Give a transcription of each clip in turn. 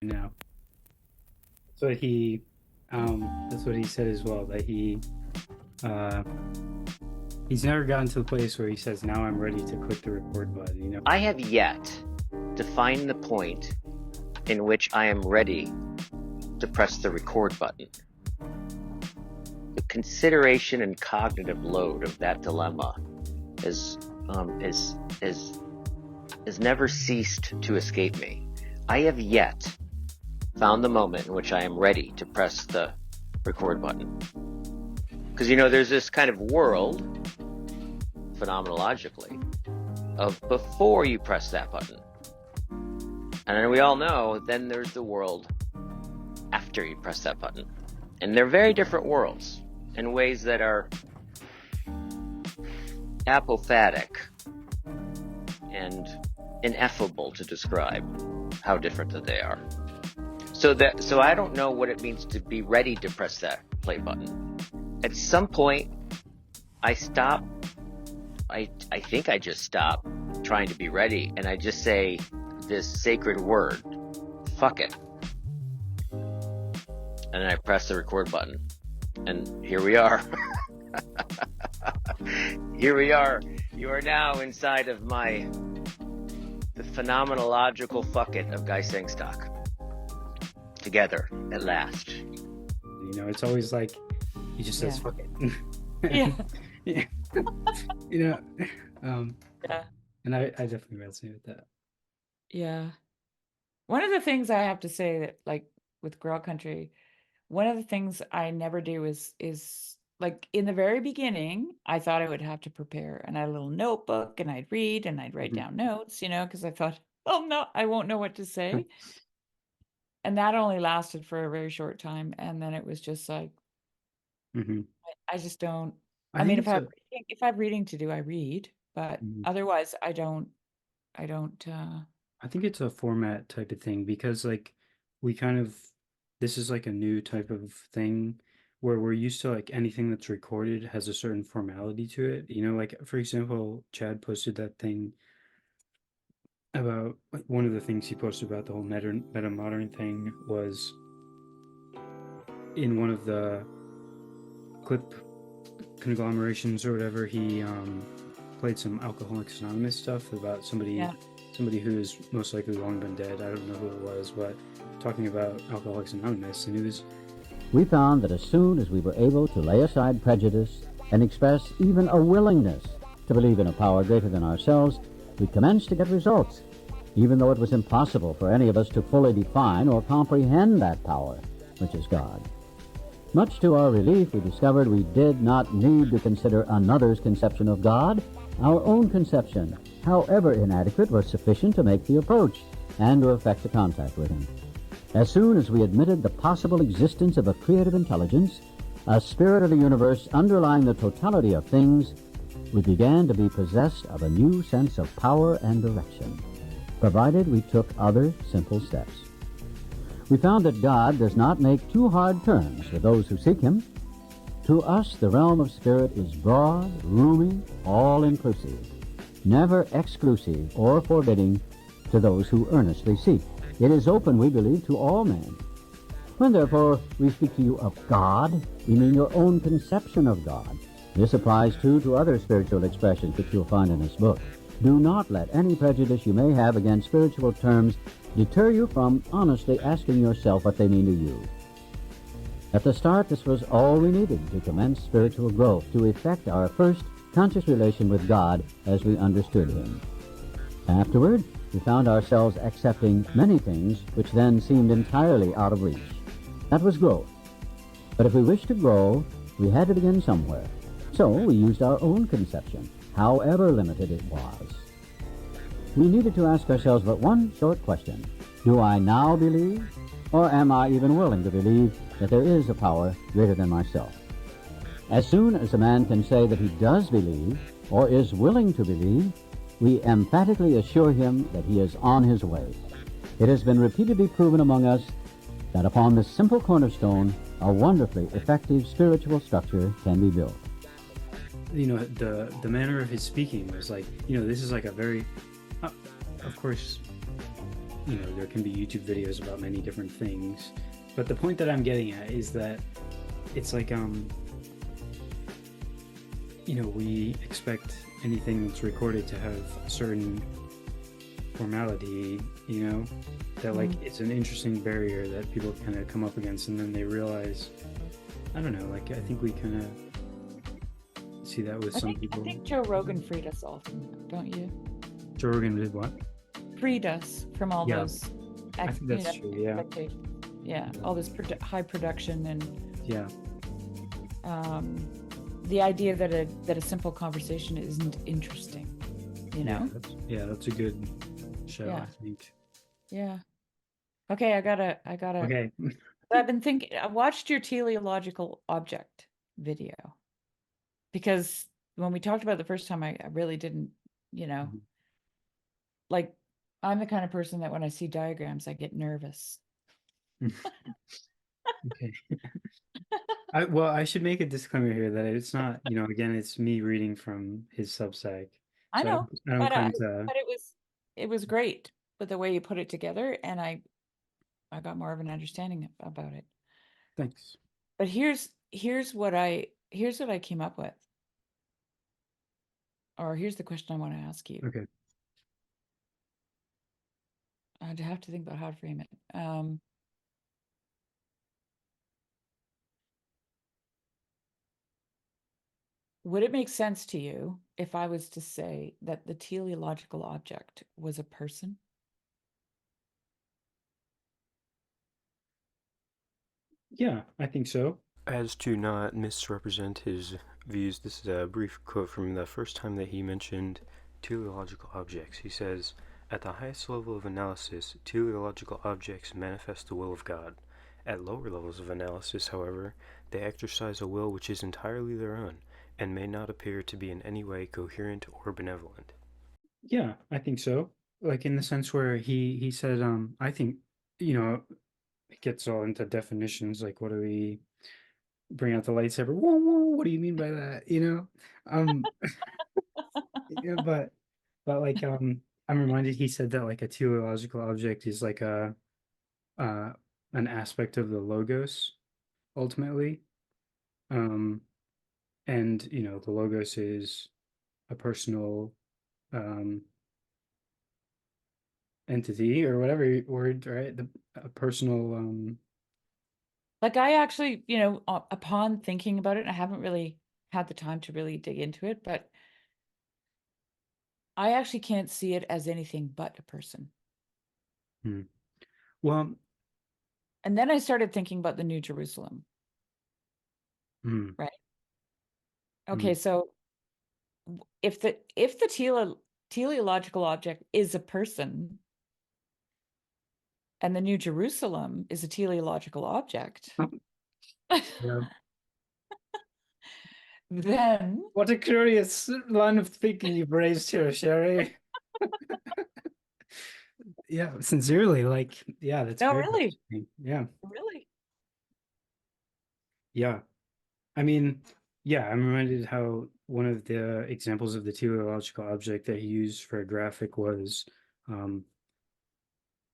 now. That's what he that's what he said as well, that uh he's never gotten to the place where he says, now I'm ready to click the record button. I have yet to find the point in which I am ready to press the record button. The consideration and cognitive load of that dilemma has never ceased to escape me. I have yet found the moment in which I am ready to press the record button. Because, there's this kind of world, phenomenologically, of before you press that button. And we all know, then there's the world after you press that button. And they're very different worlds in ways that are apophatic and ineffable to describe how different that they are. So I don't know what it means to be ready to press that play button. At some point, I stop. I think I just stop trying to be ready, and I just say this sacred word, fuck it. And then I press the record button. And here we are. Here we are. You are now inside of the phenomenological fuck it of 𝑰𝒔 𝑳𝒐𝒘. Together, at last. It's always like, he just says, fuck it. Yeah. Yeah. Yeah. And I definitely resonate with that. Yeah. One of the things I have to say that, like, with Girl Country, one of the things I never do is like, in the very beginning, I thought I would have to prepare, and I had a little notebook, and I'd read, and I'd write down notes, because I thought, oh no, I won't know what to say. And that only lasted for a very short time, and then it was just like, I just don't. I mean, if I have reading to do, I read, but otherwise, I don't. I think it's a format type of thing, because like this is like a new type of thing where we're used to, like, anything that's recorded has a certain formality to it. Like, for example, Chad posted that thing about, like, one of the things he posted about the whole metamodern thing was in one of the clip conglomerations or whatever. He played some Alcoholics Anonymous stuff about somebody who is most likely long been dead. I don't know who it was, but talking about Alcoholics Anonymous, and it was. We found that as soon as we were able to lay aside prejudice and express even a willingness to believe in a power greater than ourselves, we commenced to get results, even though it was impossible for any of us to fully define or comprehend that power, which is God. Much to our relief, we discovered we did not need to consider another's conception of God. Our own conception, however inadequate, was sufficient to make the approach and to effect a contact with Him. As soon as we admitted the possible existence of a creative intelligence, a spirit of the universe underlying the totality of things, we began to be possessed of a new sense of power and direction, provided we took other simple steps. We found that God does not make too hard terms for those who seek Him. To us, the realm of spirit is broad, roomy, all-inclusive, never exclusive or forbidding to those who earnestly seek. It is open, we believe, to all men. When, therefore, we speak to you of God, we mean your own conception of God. This applies, too, to other spiritual expressions which you'll find in this book. Do not let any prejudice you may have against spiritual terms deter you from honestly asking yourself what they mean to you. At the start, this was all we needed to commence spiritual growth, to effect our first conscious relation with God as we understood Him. Afterward, we found ourselves accepting many things which then seemed entirely out of reach. That was growth. But if we wished to grow, we had to begin somewhere. So we used our own conception, however limited it was. We needed to ask ourselves but one short question. Do I now believe, or am I even willing to believe that there is a power greater than myself? As soon as a man can say that he does believe, or is willing to believe, we emphatically assure him that he is on his way. It has been repeatedly proven among us that upon this simple cornerstone, a wonderfully effective spiritual structure can be built. The manner of his speaking was like, this is like a very, of course, there can be YouTube videos about many different things. But the point that I'm getting at is that it's like, we expect anything that's recorded to have a certain formality, that like it's an interesting barrier that people kind of come up against, and then they realize, I don't know, like I think we kind of see that with some people. I think Joe Rogan freed us all from that, don't you? Joe Rogan did what? Freed us from all those. I think that's true. Yeah. Yeah, all this high production and yeah. The idea that a simple conversation isn't interesting, That's a good show, Yeah. I think. Yeah. Okay, I gotta. Okay. I've been thinking. I watched your teleological object video because when we talked about it the first time, I really didn't, Mhm. like I'm the kind of person that when I see diagrams, I get nervous. Okay. I should make a disclaimer here that it's not, again, it's me reading from his Substack. I So know, I don't claim to. but it was great with the way you put it together, and I got more of an understanding about it. Thanks. But here's what I came up with, or here's the question I want to ask you. Okay. I'd have to think about how to frame it. Would it make sense to you if I was to say that the teleological object was a person? Yeah, I think so. As to not misrepresent his views, this is a brief quote from the first time that he mentioned teleological objects. He says, "At the highest level of analysis, teleological objects manifest the will of God. At lower levels of analysis, however, they exercise a will which is entirely their own, and may not appear to be in any way coherent or benevolent." Yeah, I think so. Like in the sense where he said, I think, it gets all into definitions, like what do we bring out the lightsaber? Whoa, whoa, what do you mean by that? Yeah, but like I'm reminded he said that like a teleological object is like uh an aspect of the logos ultimately. Um and the logos is a personal entity or whatever word, right? A personal Like I actually, upon thinking about it, I haven't really had the time to really dig into it, but I actually can't see it as anything but a person. Well, and then I started thinking about the New Jerusalem. Right. Okay, so if the teleological object is a person and the New Jerusalem is a teleological object, yeah. then What a curious line of thinking you've raised here, Shari. Yeah, sincerely, like, yeah, that's no, very really, interesting. Yeah, really. yeah. I mean, yeah, I'm reminded how one of the examples of the teleological object that he used for a graphic was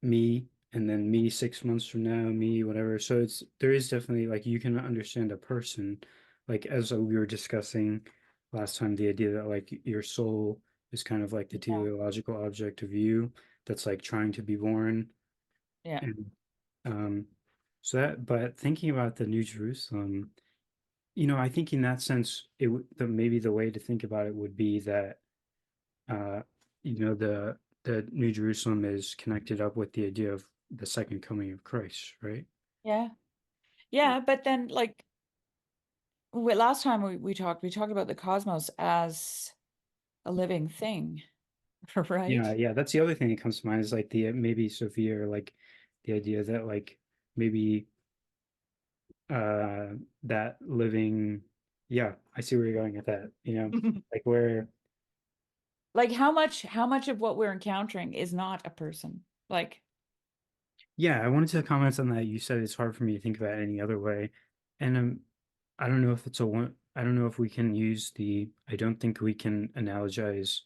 me, and then me 6 months from now, me, whatever. So there is definitely like you can understand a person, like as we were discussing last time, the idea that like your soul is kind of like the Yeah. teleological object of you that's like trying to be born. Yeah. And but thinking about the New Jerusalem, I think in that sense, maybe the way to think about it would be that, uh, the New Jerusalem is connected up with the idea of the second coming of Christ, right? Yeah. Yeah, but then like last time we talked about the cosmos as a living thing, right? Yeah, that's the other thing that comes to mind is like the maybe Sophia, or like the idea that like maybe that living, yeah, I see where you're going with that, like where Like how much of what we're encountering is not a person? Like, yeah, I wanted to comment on that. You said it's hard for me to think about it any other way. And I don't know if it's a one, I don't know if we can use I don't think we can analogize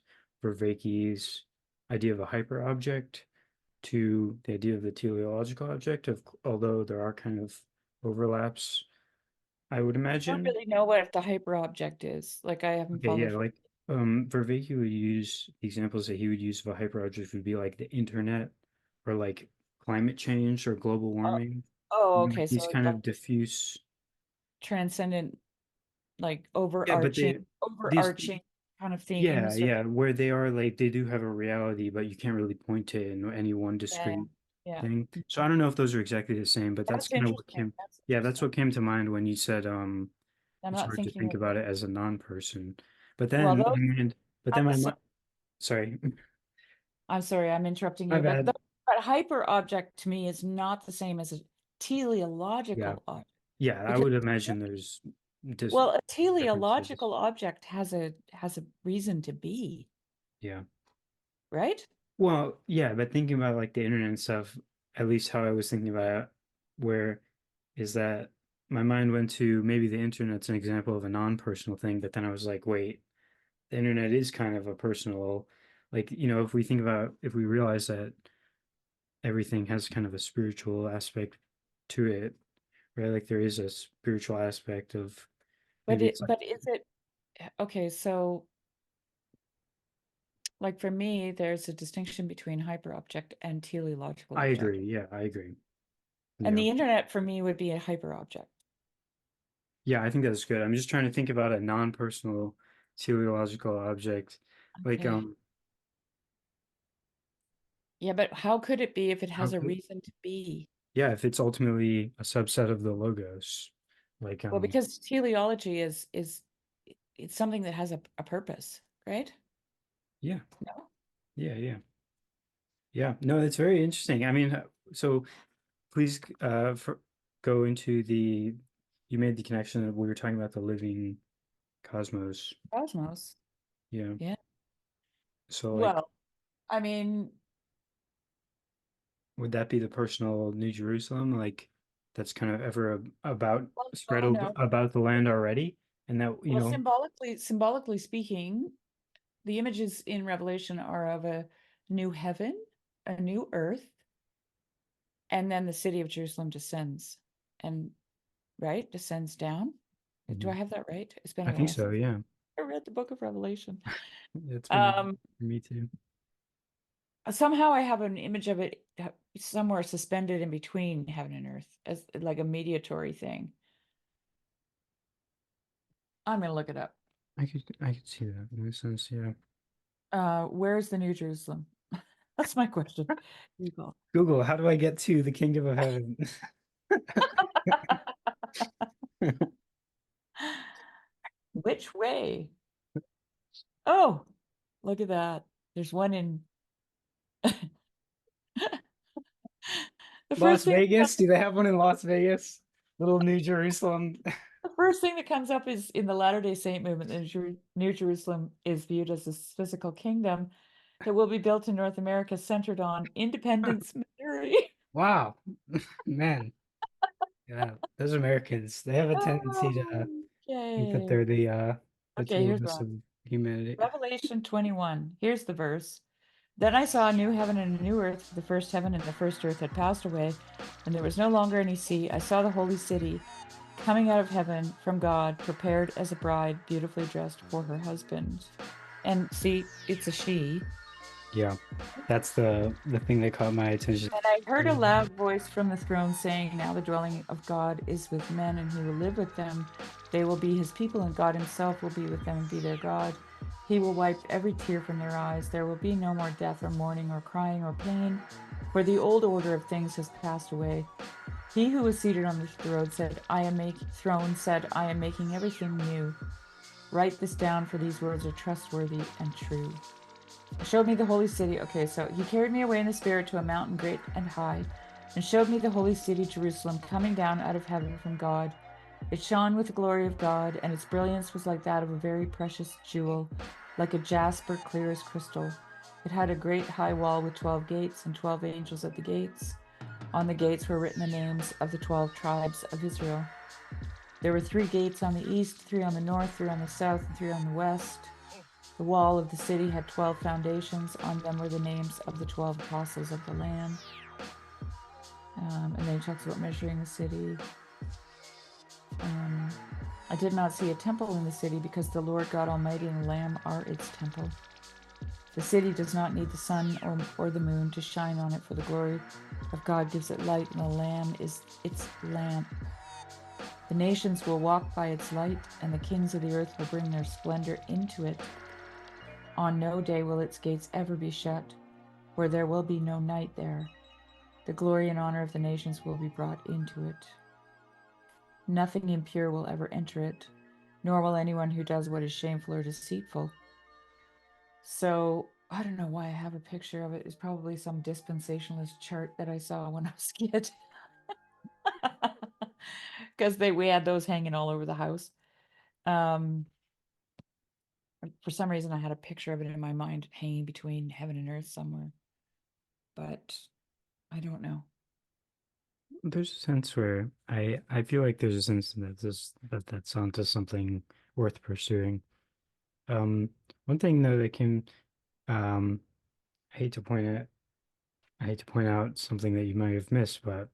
𝑻𝒉𝒆 idea of a hyper object. to the idea of the teleological object, although there are kind of overlaps, I would I don't imagine. really know what the hyperobject is. Like I haven't Okay, yeah, followed. like Vervaeke would use the examples that he would use of a hyperobject would be like the internet or like climate change or global Oh, warming. oh, Like okay. these So kind like of diffuse. transcendent, like Yeah, but these overarching kind of yeah, themes, or yeah, where they are like they do have a reality, but you can't really point to it in any one yeah, discrete yeah. thing. So I don't know if those are exactly the same, but that's That's kind of what interesting. came, That's yeah, that's interesting. what came to mind when you said I'm it's not hard to thinking think of about it as a non-person. But well, then those. but I'm then assuming, sorry, I'm sorry, I'm interrupting my you, but bad. but hyperobject to me is not the same as a Yeah. teleological object Yeah, I because would imagine there's just well, a differences. teleological object has a reason to be, Yeah. right? Well, yeah, but thinking about like the internet and stuff, at least how I was thinking about it, where is that my mind went to maybe the internet's an example of a non-personal thing, but then I was like, wait, the internet is kind of a personal, like, if we think about, if we realize that everything has kind of a spiritual aspect to it, right? Like there is a spiritual aspect of maybe it's like, But is it okay? So like for me, there's a distinction between hyperobject and teleological I object. agree. Yeah, I agree. And Yeah. the internet for me would be a hyperobject. Yeah, I think that's good. I'm just trying to think about a non-personal teleological object. Like, Okay. Yeah, but how could it be if it how has a could, reason to be? yeah, if it's ultimately a subset of the logos, like, Well, because teleology is it's something that has a purpose, right? yeah, No? yeah, yeah, yeah. No, it's very interesting. I mean, so please, go into you made the connection that we were talking about the living cosmos. Cosmos. Yeah. Yeah. So, like, Well, I mean, would that be the personal New Jerusalem? Like, that's kind of ever about well, spread no. about the land already? And that, Well, symbolically speaking, the images in Revelation are of a new heaven, a new earth, and then the city of Jerusalem descends and right descends down. Do I Mhm. have that right? It's been I a think while so, since yeah. I read the book of Revelation. It's been a while Um, for me too. somehow I have an image of it somewhere suspended in between heaven and earth as like a mediatory thing. I'm gonna look it up. I could see that in a sense, yeah. Where's the New Jerusalem? That's my question. Google. Google, how do I get to the kingdom of heaven? Which way? Oh, look at that. There's one in the Las first thing Vegas? Do they have one in Las Vegas? Little New Jerusalem. the first thing that comes up is in the Latter-day Saint movement, the New Jerusalem is viewed as this physical kingdom that will be built in North America centered on Independence, Missouri. Wow. Man. Yeah. Those Americans, they have a tendency to think that Okay. they're the Okay, here's tools one. of humanity. Revelation 21. Here's the verse. Then I saw a new heaven and a new earth, for the first heaven and the first earth had passed away, and there was no longer any sea. I saw the holy city coming out of heaven from God, prepared as a bride, beautifully dressed for her husband. And see, it's a she. Yeah. That's the thing that caught my attention. And I heard a loud voice from the throne saying, now the dwelling of God is with men, and he will live with them. They will be his people, and God himself will be with them and be their God. He will wipe every tear from their eyes. There will be no more death or mourning or crying or pain, for the old order of things has passed away. He who was seated on the throne said, I am making everything new. Write this down, for these words are trustworthy and true. Showed me the holy city. Okay, so he carried me away in the spirit to a mountain great and high, and showed me the holy city, Jerusalem, coming down out of heaven from God. It shone with the glory of God, and its brilliance was like that of a very precious jewel, like a jasper clear as crystal. It had a great high wall with 12 gates, and 12 angels at the gates. On the gates were written the names of the 12 tribes of Israel. There were 3 gates on the east, 3 on the north, 3 on the south, and 3 on the west. The wall of the city had 12 foundations. On them were the names of the 12 apostles of the Lamb. And then he talks about measuring the city. I did not see a temple in the city because the Lord God Almighty and the Lamb are its temple. The city does not need the sun or the moon to shine on it, for the glory of God gives it light, and the Lamb is its lamp. The nations will walk by its light, and the kings of the earth will bring their splendor into it. On no day will its gates ever be shut, for there will be no night there. The glory and honor of the nations will be brought into it. Nothing impure will ever enter it, nor will anyone who does what is shameful or deceitful. So I don't know why I have a picture of it. It's probably some dispensationalist chart that I saw when I was a kid. Because we had those hanging all over the house. For some reason, I had a picture of it in my mind hanging between heaven and earth somewhere. But I don't know. There's a sense where I feel like there's a sense that's onto something worth pursuing. One thing though that came, um, I hate to point out, I hate to point out something that you might have missed, but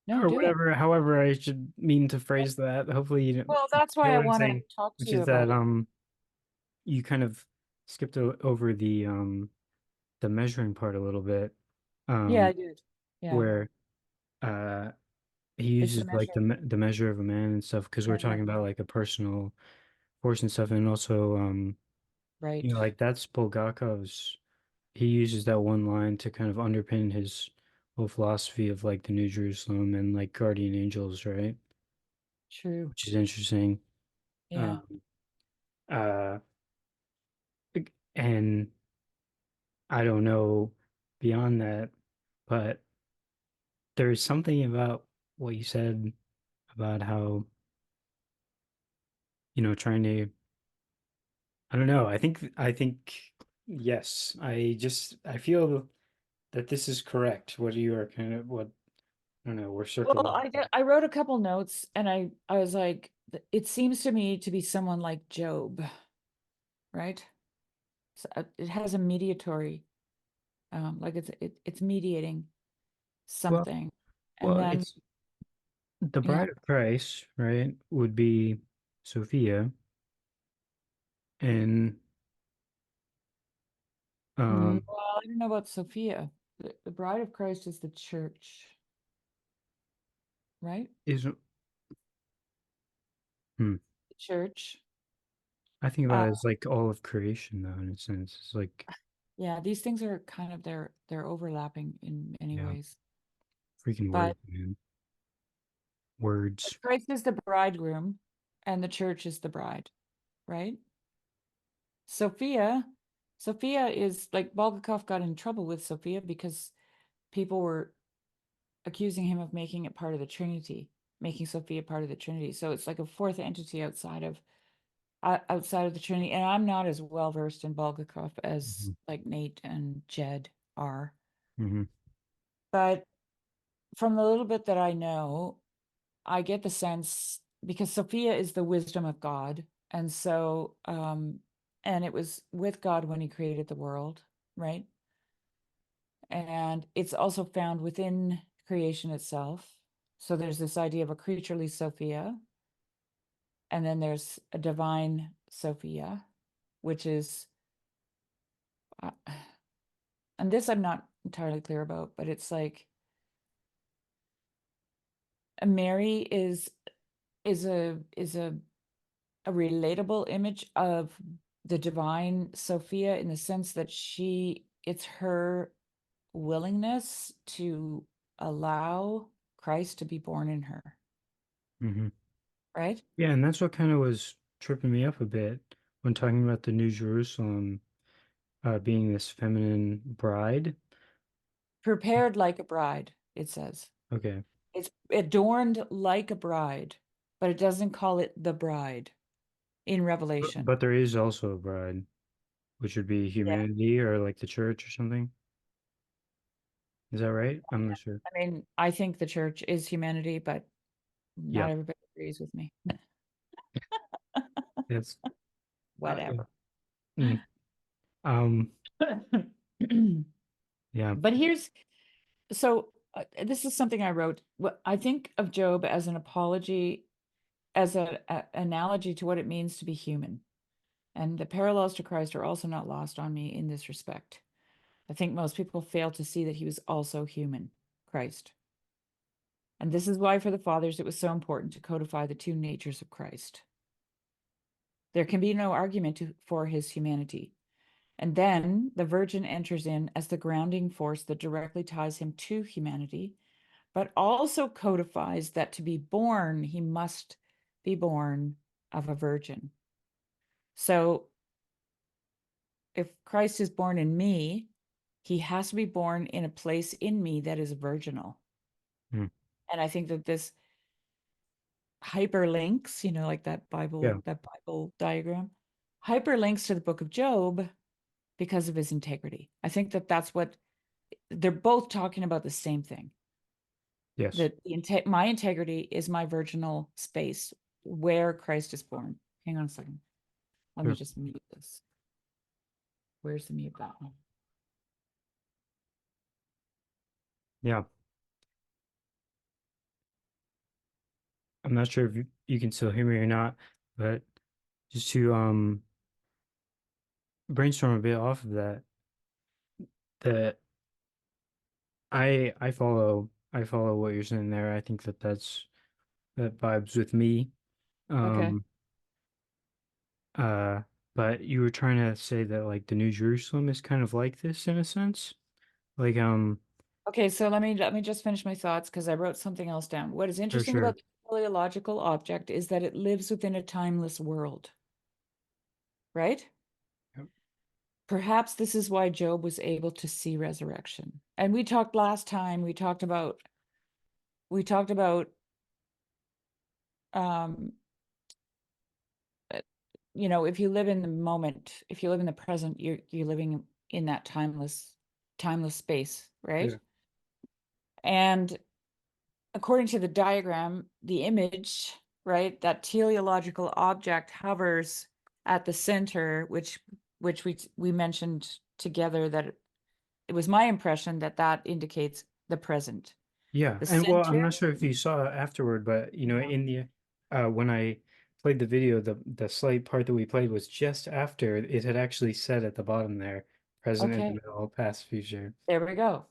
No, or do it. whatever, however I should mean to phrase that. Hopefully you Well, don't that's why feel I what I'm want to saying, talk to which you is about that it. you kind of skipped over the measuring part a little bit, Yeah, um I did. Yeah, where uh he it's the uses like measure. the measure of a man and stuff because we're Yeah, talking about like a personal force and stuff, and also right. like that's Bulgakov's. He uses that one line to kind of underpin his whole philosophy of like the New Jerusalem and like guardian angels, right? True. Which is interesting. Yeah. Um, uh, and I don't know beyond that, but there's something about what you said about how, trying to, I don't know. I think, yes, I feel that this is correct. What you are kind of, I don't know, we're Well, circling. I wrote a couple notes and I was like, it seems to me to be someone like Job, right? So it has a mediatory, like it's mediating Well, something. And well, then, it's the yeah. bride of Christ, right? Would be Sophia, and um, Well, I don't know about Sophia. The bride of Christ is the church, right? is hmm, The church. I think Uh, about it as like all of creation, though, in a sense. It's like, yeah, these things are kind of they're overlapping in many yeah, ways. freaking But words, man. Words. Christ is the bridegroom and the church is the bride, right? Sophia, Sophia is like Bulgakov got in trouble with Sophia because people were accusing him of making it part of the Trinity, making Sophia part of the Trinity. So it's like a fourth entity outside of the Trinity. And I'm not as well versed in Bulgakov as Hmm. like Nate and Jed are. Hmm. But from the little bit that I know, I get the sense because Sophia is the wisdom of God. And so, and it was with God when he created the world, right? And it's also found within creation itself. So there's this idea of a creaturely Sophia, and then there's a divine Sophia, which is, uh, and this I'm not entirely clear about, but it's like Mary is a relatable image of the divine Sophia in the sense that it's her willingness to allow Christ to be born in her, Hmm. right? Yeah, and that's what kind of was tripping me up a bit when talking about the New Jerusalem being this feminine bride. Prepared like a bride, it says. Okay, It's adorned like a bride, but it doesn't call it the bride in Revelation. but there is also a bride, which would be Yeah. humanity or like the church or something. Is that right? I'm not sure. I mean, I think the church is humanity, but Yeah, not everybody agrees with me. that's yeah. Whatever. Mm. Um, yeah. But this is something I wrote. I think of Job as an apology, as an analogy to what it means to be human. And the parallels to Christ are also not lost on me in this respect. I think most people fail to see that he was also human, Christ. And this is why for the fathers it was so important to codify the two natures of Christ. There can be no argument for his humanity. And then the Virgin enters in as the grounding force that directly ties him to humanity, but also codifies that to be born, he must be born of a virgin. So if Christ is born in me, he has to be born in a place in me that is virginal. Mm. And I think that this hyperlinks, like that Yeah. Bible diagram, hyperlinks to the book of Job because of his integrity. I think that that's what they're both talking about, the same thing. Yes. That my integrity is my virginal space where Christ is born. Hang on a second. Let me Sure. just mute this. Where's the mute button? Yeah. I'm not sure if you can still hear me or not, but just to brainstorm a bit off of that I follow what you're saying there. I think that that vibes with me. Okay. Um uh but you were trying to say that like the New Jerusalem is kind of like this in a sense. Like Okay, so let me just finish my thoughts because I wrote something else down. What is for interesting sure. about the teleological object is that it lives within a timeless world, right? Yep. Perhaps this is why Job was able to see resurrection. And we talked last time, we talked about um if you live in the moment, if you live in the present, you're living in that timeless space, right? Yeah. And according to the diagram, the image, right, that teleological object hovers at the center, which we mentioned together that it was my impression that that indicates the present. Yeah, The and well, I'm center, not sure if you saw it afterward, but yeah. in the when I played the video, the slight part that we played was just after it had actually said at the bottom there, present in the Okay, middle, past, future. there we go.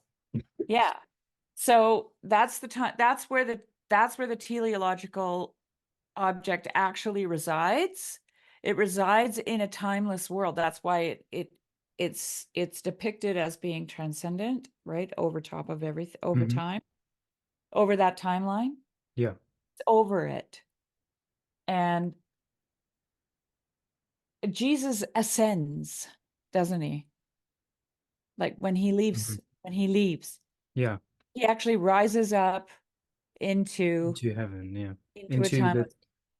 Yeah. So that's the time, that's where the teleological object actually resides. It resides in a timeless world. That's why it's depicted as being transcendent, right? Over top of everything, over Hmm. time, over that timeline. Yeah. It's over it. And Jesus ascends, doesn't he? Like when he Hmm. leaves, Yeah, he actually rises up into into heaven. Yeah, into a into the timeless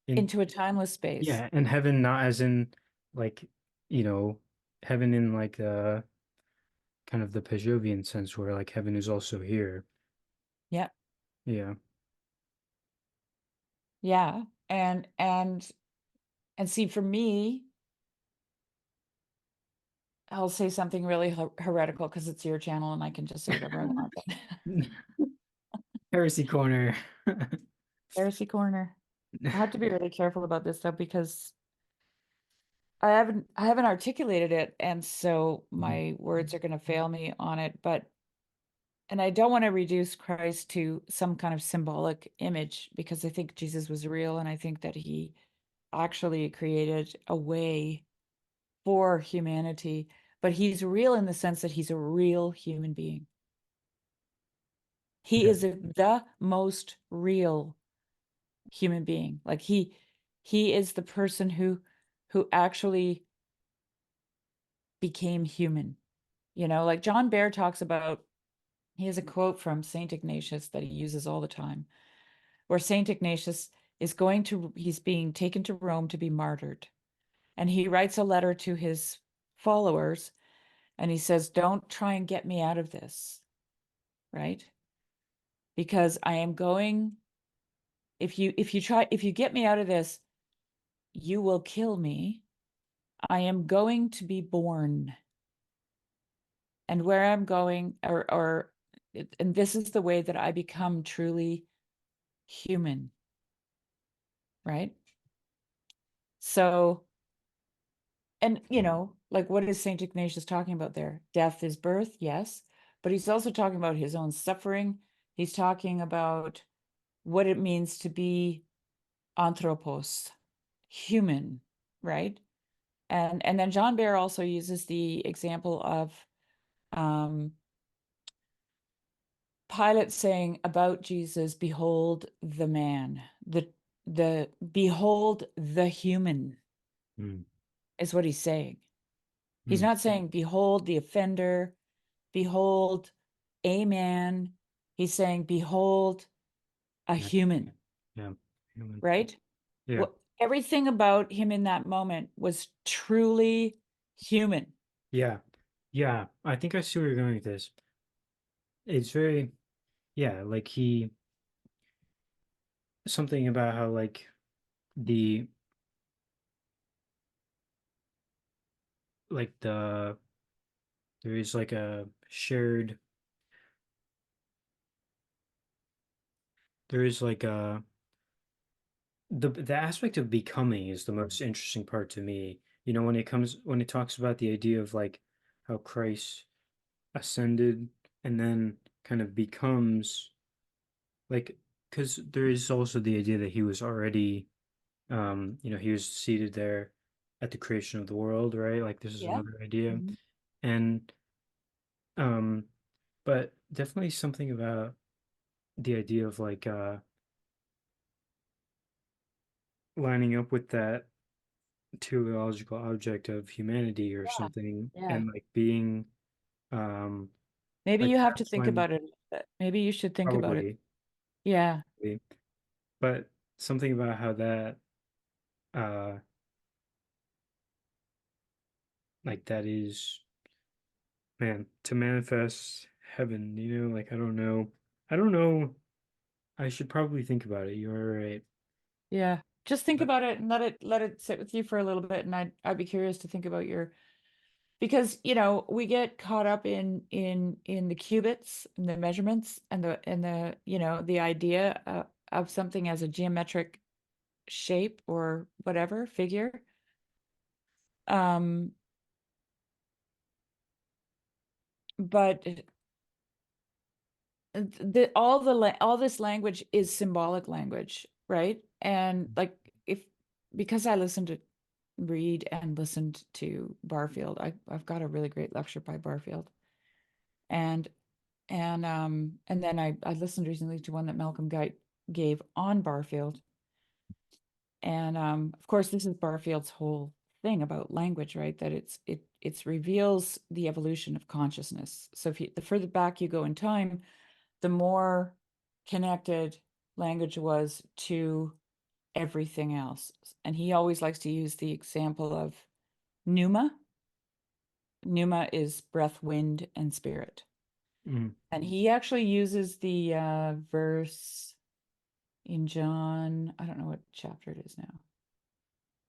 in into a timeless space. yeah, and heaven not as in like you know heaven in like kind of the Pavlovian sense where like heaven is also here. Yeah. Yeah. Yeah. And see, for me, I'll say something really heretical because it's your channel and I can just say whatever I want. But Heresy corner. heresy corner. I have to be really careful about this stuff because I haven't articulated it, and so Mhm. my words are going to fail me on it. And I don't want to reduce Christ to some kind of symbolic image because I think Jesus was real, and I think that he actually created a way for humanity. But he's real in the sense that he's a real human being. He Yeah. is the most real human being. Like he is the person who actually became human. Like John Baer talks about, he has a quote from Saint Ignatius that he uses all the time, where Saint Ignatius he's being taken to Rome to be martyred. And he writes a letter to his followers and he says, "Don't try and get me out of this, right? Because I am going, if you get me out of this, you will kill me, I am going to be born. And where I'm going, and this is the way that I become truly human, right? So, and like what is Saint Ignatius talking about there? Death is birth, yes, but he's also talking about his own suffering. He's talking about what it means to be anthropos, human, right? And then John Behr also uses the example of Pilate saying about Jesus, behold the man, the behold the human Mm, is what he's saying. He's mm. not saying behold the offender, behold a man. He's saying behold a Yeah. human, Yeah. Human. right? Yeah. What everything about him in that moment was truly human. Yeah. Yeah. I think I see where you're going with this. It's very, yeah, like something about how like the like there is like a shared there is like a the aspect of becoming is the most interesting part to me. When it talks about the idea of like how Christ ascended and then kind of becomes like, because there is also the idea that he was already he was seated there at the creation of the world, right? Like this is Yeah. another idea. Mhm. And um but definitely something about the idea of like lining up with that teleological object of humanity or Yeah. something, Yeah. and like being um Maybe like you have to perhaps think when about it. Maybe you should think about it. probably Yeah. but something about how that uh like that is, man, to manifest heaven, like I don't know, I should probably think about it. You're right. Yeah. Just think But about it and let it sit with you for a little bit. And I'd be curious to think about your because we get caught up in the cubits and the measurements and the idea of something as a geometric shape or whatever figure. Um, but all this language is symbolic language, right? And like if because I listened to read and listened to Barfield, I've got a really great lecture by Barfield, and and then I listened recently to one that Malcolm Guite gave on Barfield, and of course this is Barfield's whole thing about language, right? That it's reveals the evolution of consciousness. So if the further back you go in time, the more connected language was to everything else. And he always likes to use the example of pneuma. Pneuma is breath, wind, and spirit. mm, And he actually uses the verse in John, I don't know what chapter it is now,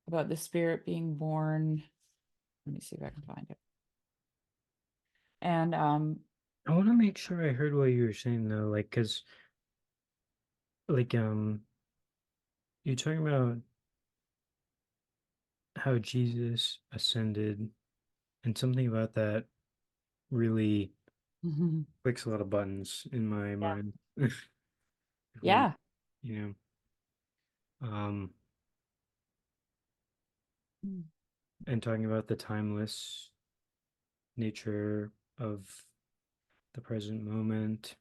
about the spirit being born. Let me see if I can find it. And I want to make sure I heard what you were saying though, like because like you're talking about how Jesus ascended, and something about that really clicks a lot of buttons in my yeah, mind. When yeah. you um Mm. and talking about the timeless nature of the present moment,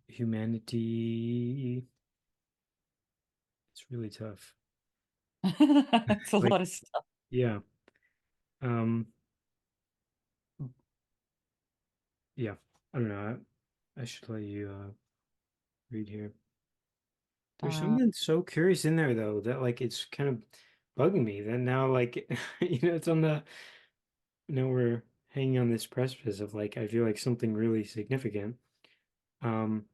humanity, it's really tough. It's a Like, lot of stuff. yeah, um, yeah, I don't know. I should let you read here. There's Uh, something so curious in there though that like it's kind of bugging me. That now like it's on the now we're hanging on this precipice of like I feel like something really significant. Um,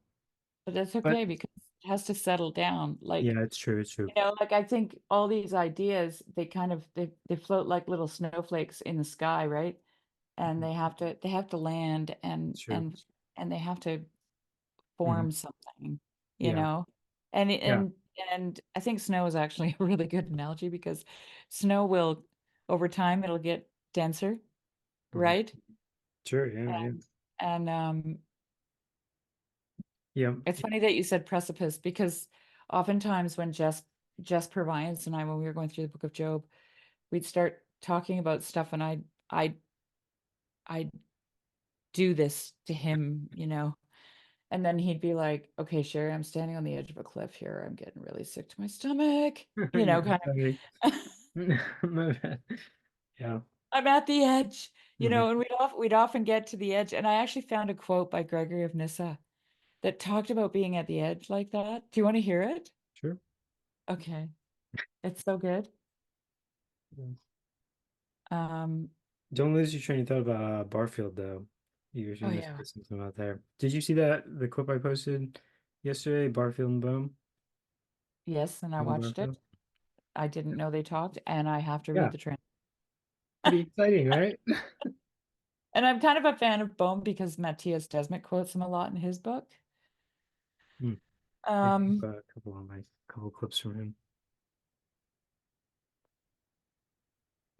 but that's but okay because has to settle down. Like, Yeah, it's true. It's true. like I think all these ideas, they kind of they float like little snowflakes in the sky, right? And Mhm. they have to land It's true. and they have to Hmm. form something, you Yeah. know? And it- Yeah. and I think snow is actually a really good analogy because snow will over time it'll get denser, Hmm. right? Sure. Yeah. Yeah. And Yeah. it's funny that you said precipice because oftentimes when Jess Purviance and I, when we were going through the book of Job, we'd start talking about stuff and I'd do this to him, and then he'd be like, okay, Sherry, I'm standing on the edge of a cliff here. I'm getting really sick to my stomach, Yeah. kind Sorry. of. My bad. Yeah. I'm at the edge, Hmm. and we'd often get to the edge. And I actually found a quote by Gregory of Nyssa that talked about being at the edge like that. Do you want to hear it? Sure. Okay. It's so good. Yeah. Um, Don't lose your train of thought about Barfield, though. You were oh going to yeah. say something about there. Did you see the clip I posted yesterday? Barfield and Bohm. Yes, and I Bohm watched Barfield. it. I didn't know they talked, and I have to read Yeah. the transcript. Pretty exciting, right? And I'm kind of a fan of Bohm because Matthias Desmet quotes him a lot in his book. Hmm. I Um, have a couple clips from him.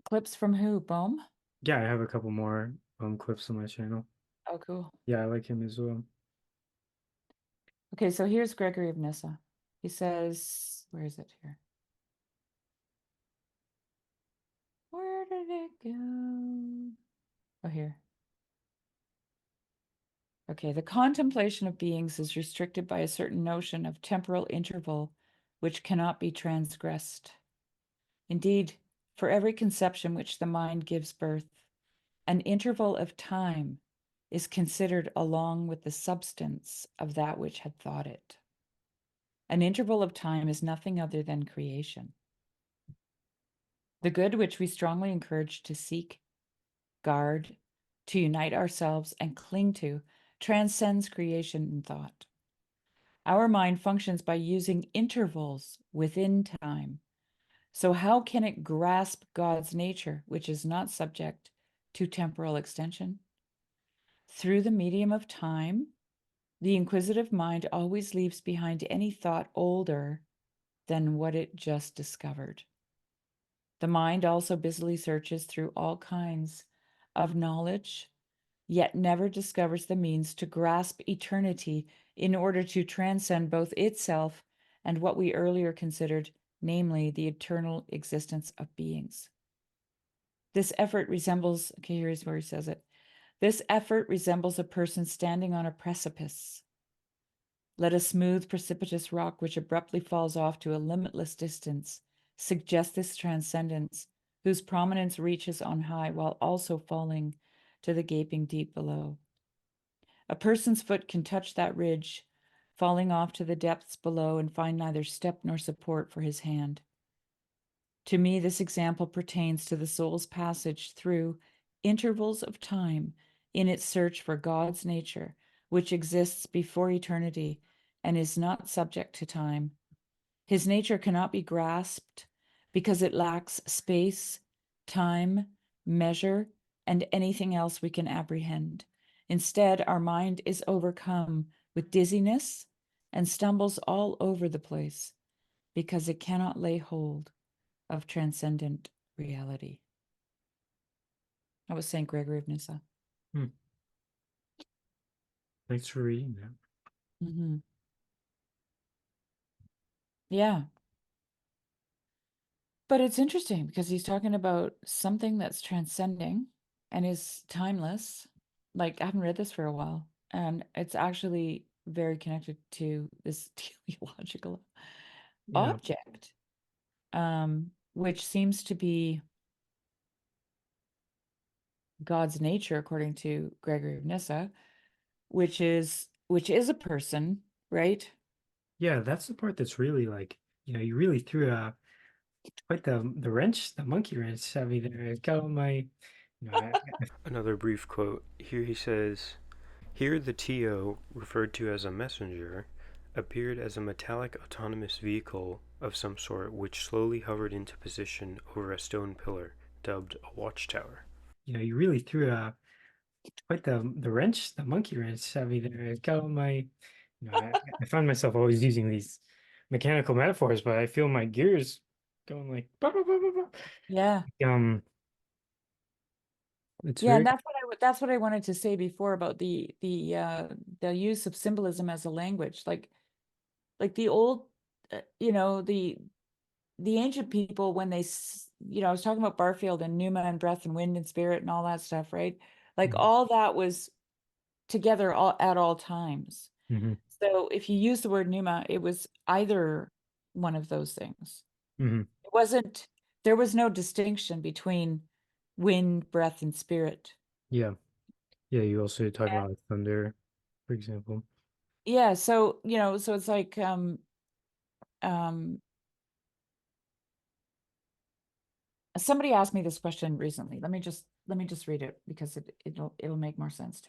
Clips from who? Bohm? Yeah, I have a couple more clips on my channel. Oh, cool. Yeah, I like him as well. Okay, so here's Gregory of Nyssa. He says, where is it here? Where did it go? Oh, here. Okay, the contemplation of beings is restricted by a certain notion of temporal interval which cannot be transgressed. Indeed, for every conception which the mind gives birth, an interval of time is considered along with the substance of that which had thought it. An interval of time is nothing other than creation. The good which we strongly encourage to seek, guard, to unite ourselves and cling to transcends creation in thought. Our mind functions by using intervals within time. So, how can it grasp God's nature, which is not subject to temporal extension? Through the medium of time, the inquisitive mind always leaves behind any thought older than what it just discovered. The mind also busily searches through all kinds of knowledge, yet never discovers the means to grasp eternity in order to transcend both itself and what we earlier considered, namely the eternal existence of beings. This effort resembles, okay, here's where he says it. This effort resembles a person standing on a precipice. Let a smooth, precipitous rock which abruptly falls off to a limitless distance suggest this transcendence, whose prominence reaches on high while also falling to the gaping deep below. A person's foot can touch that ridge, falling off to the depths below and find neither step nor support for his hand. To me, this example pertains to the soul's passage through intervals of time in its search for God's nature, which exists before eternity and is not subject to time. His nature cannot be grasped because it lacks space, time, measure, and anything else we can apprehend. Instead, our mind is overcome with dizziness and stumbles all over the place because it cannot lay hold of transcendent reality. That was St. Gregory of Nyssa. Hmm. Thanks for reading that. Mm-hmm. Yeah. But it's interesting because he's talking about something that's transcending and is timeless. Like, I haven't read this for a while, and it's actually very connected to this teleological Yeah. object, which seems to be God's nature, according to Gregory of Nyssa, which is a person, right? Yeah, that's the part that's really like, you really threw quite the wrench, the monkey wrench at me there. I got all my, Another brief quote. Here he says, here the TO, referred to as a messenger, appeared as a metallic autonomous vehicle of some sort which slowly hovered into position over a stone pillar, dubbed a watchtower. You really threw quite the wrench, the monkey wrench at me there. I got all my, I find myself always using these mechanical metaphors, but I feel my gears going like, bah, bah, bah, bah, bah. Yeah. It's Yeah, very, and that's what I wanted to say before about the use of symbolism as a language. Like the old, the ancient people when I was talking about Barfield and pneuma and breath and wind and spirit and all that stuff, right? Like Mhm. all that was together all at all times. Mhm. So if you use the word pneuma, it was either one of those things. Mhm. It wasn't, there was no distinction between wind, breath, and spirit. Yeah. Yeah, you also talk about thunder, for example. Yeah, so so it's like um somebody asked me this question recently. Let me just read it because it'll make more sense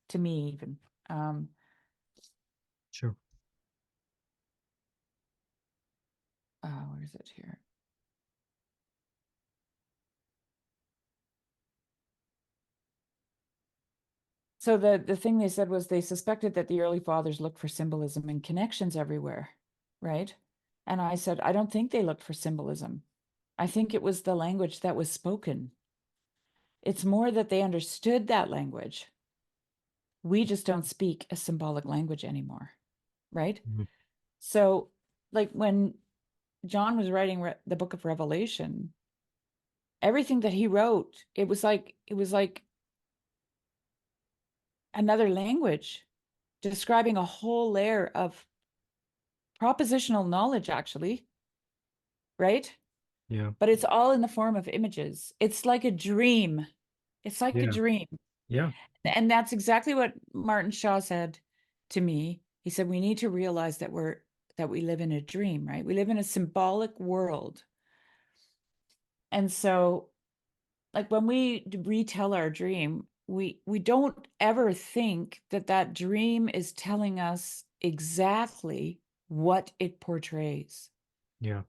to me even. Um Sure. where is it here? So the thing they said was they suspected that the early fathers looked for symbolism and connections everywhere, right? And I said, I don't think they looked for symbolism. I think it was the language that was spoken. It's more that they understood that language. We just don't speak a symbolic language anymore, right? Mhm. So, like when John was writing the book of Revelation, everything that he wrote, it was like another language describing a whole layer of propositional knowledge, actually, right? Yeah. But it's all in the form of images. It's like a dream. It's like a Yeah. dream. Yeah. And that's exactly what Martin Shaw said to me. He said, we need to realize that we live in a dream, right? We live in a symbolic world. And so, like when we retell our dream, we don't ever think that that dream is telling us exactly what it portrays. Yeah.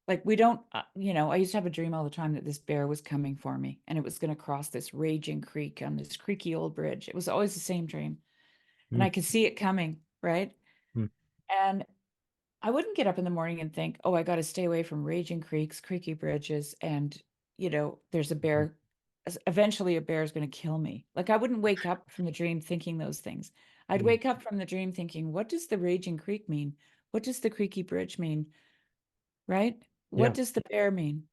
Like we don't, I used to have a dream all the time that this bear was coming for me and it was going to cross this raging creek on this creaky old bridge. It was always the same dream. And Mm. I could see it coming, right? Mm. And I wouldn't get up in the morning and think, oh, I got to stay away from raging creeks, creaky bridges, and there's a Mhm. bear. Eventually, a bear is going to kill me. Like I wouldn't wake up from the dream thinking those things. I'd Mm. wake up from the dream thinking, what does the raging creek mean? What does the creaky bridge mean? Right? What Yeah. does the bear mean?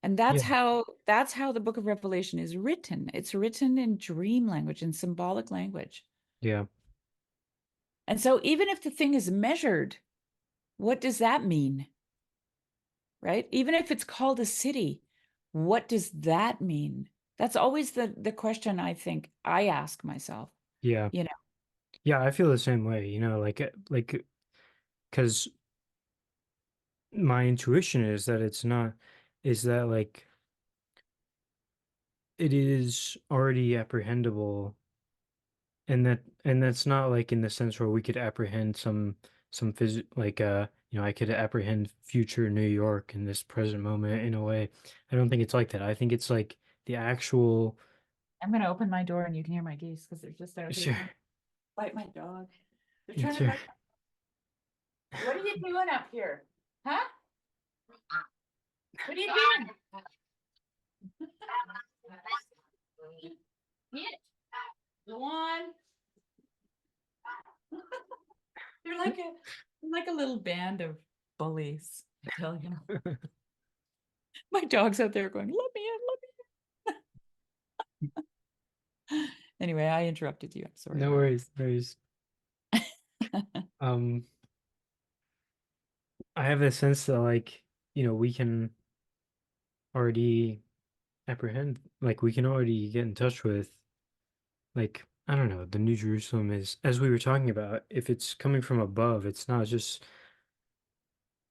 And Yeah. that's how the book of Revelation is written. It's written in dream language and symbolic language. Yeah. And so even if the thing is measured, what does that mean? Right? Even if it's called a city, what does that mean? That's always the question I think I ask myself, Yeah. you know. Yeah, I feel the same way, because my intuition is that it's not, is that like it is already apprehendable, and that's not like in the sense where we could apprehend some I could apprehend future New York in this present moment in a way. I don't think it's like that. I think it's like the actual. I'm going to open my door and you can hear my geese because they're just out here Sure. trying to bite my dog. They're trying to Sure. bite. What are you doing up here? Huh? What are you doing? Get. Go on. They're like a little band of bullies, I tell you. My dog's out there going, let me in, let me in. Anyway, I interrupted you. I'm sorry No about worries, no worries. that. Um, I have a sense that we can already apprehend, like we can already get in touch with, like, I don't know, the New Jerusalem is, as we were talking about, if it's coming from above, it's not just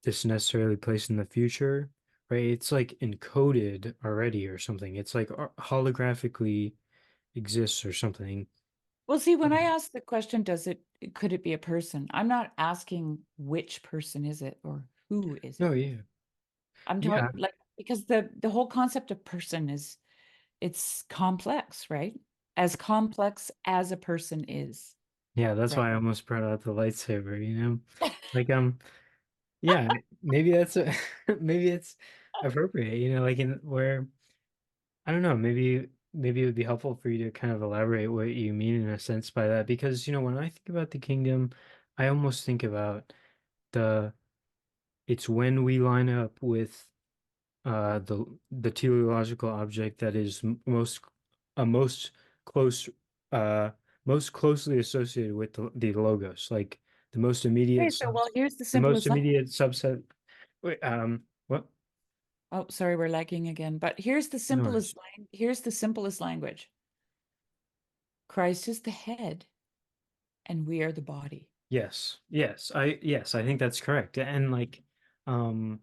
this necessarily placed in the future, right? It's like encoded already or something. It's like holographically exists or something. Well, see, when I ask the question, could it be a person? I'm not asking which person is it or who is Oh it. yeah. I'm Yeah. talking like because the whole concept of person is it's complex, right? As complex as a person is, Yeah, that's right? why I almost brought out the lightsaber, you know? Like yeah, maybe that's a, maybe it's appropriate, you know, like in where I don't know, maybe it would be helpful for you to kind of elaborate what you mean in a sense by that because you know, when I think about the kingdom, I almost think about the it's when we line up with the teleological object that is most close uh most closely associated with the logos, like the most Okay, immediate so well, here's the the most simplest language. immediate subset. Wait, what? Oh, sorry, we're lagging again. But No worries. here's the simplest language. Christ is the head, and we are the body. Yes, I think that's correct. And like, um,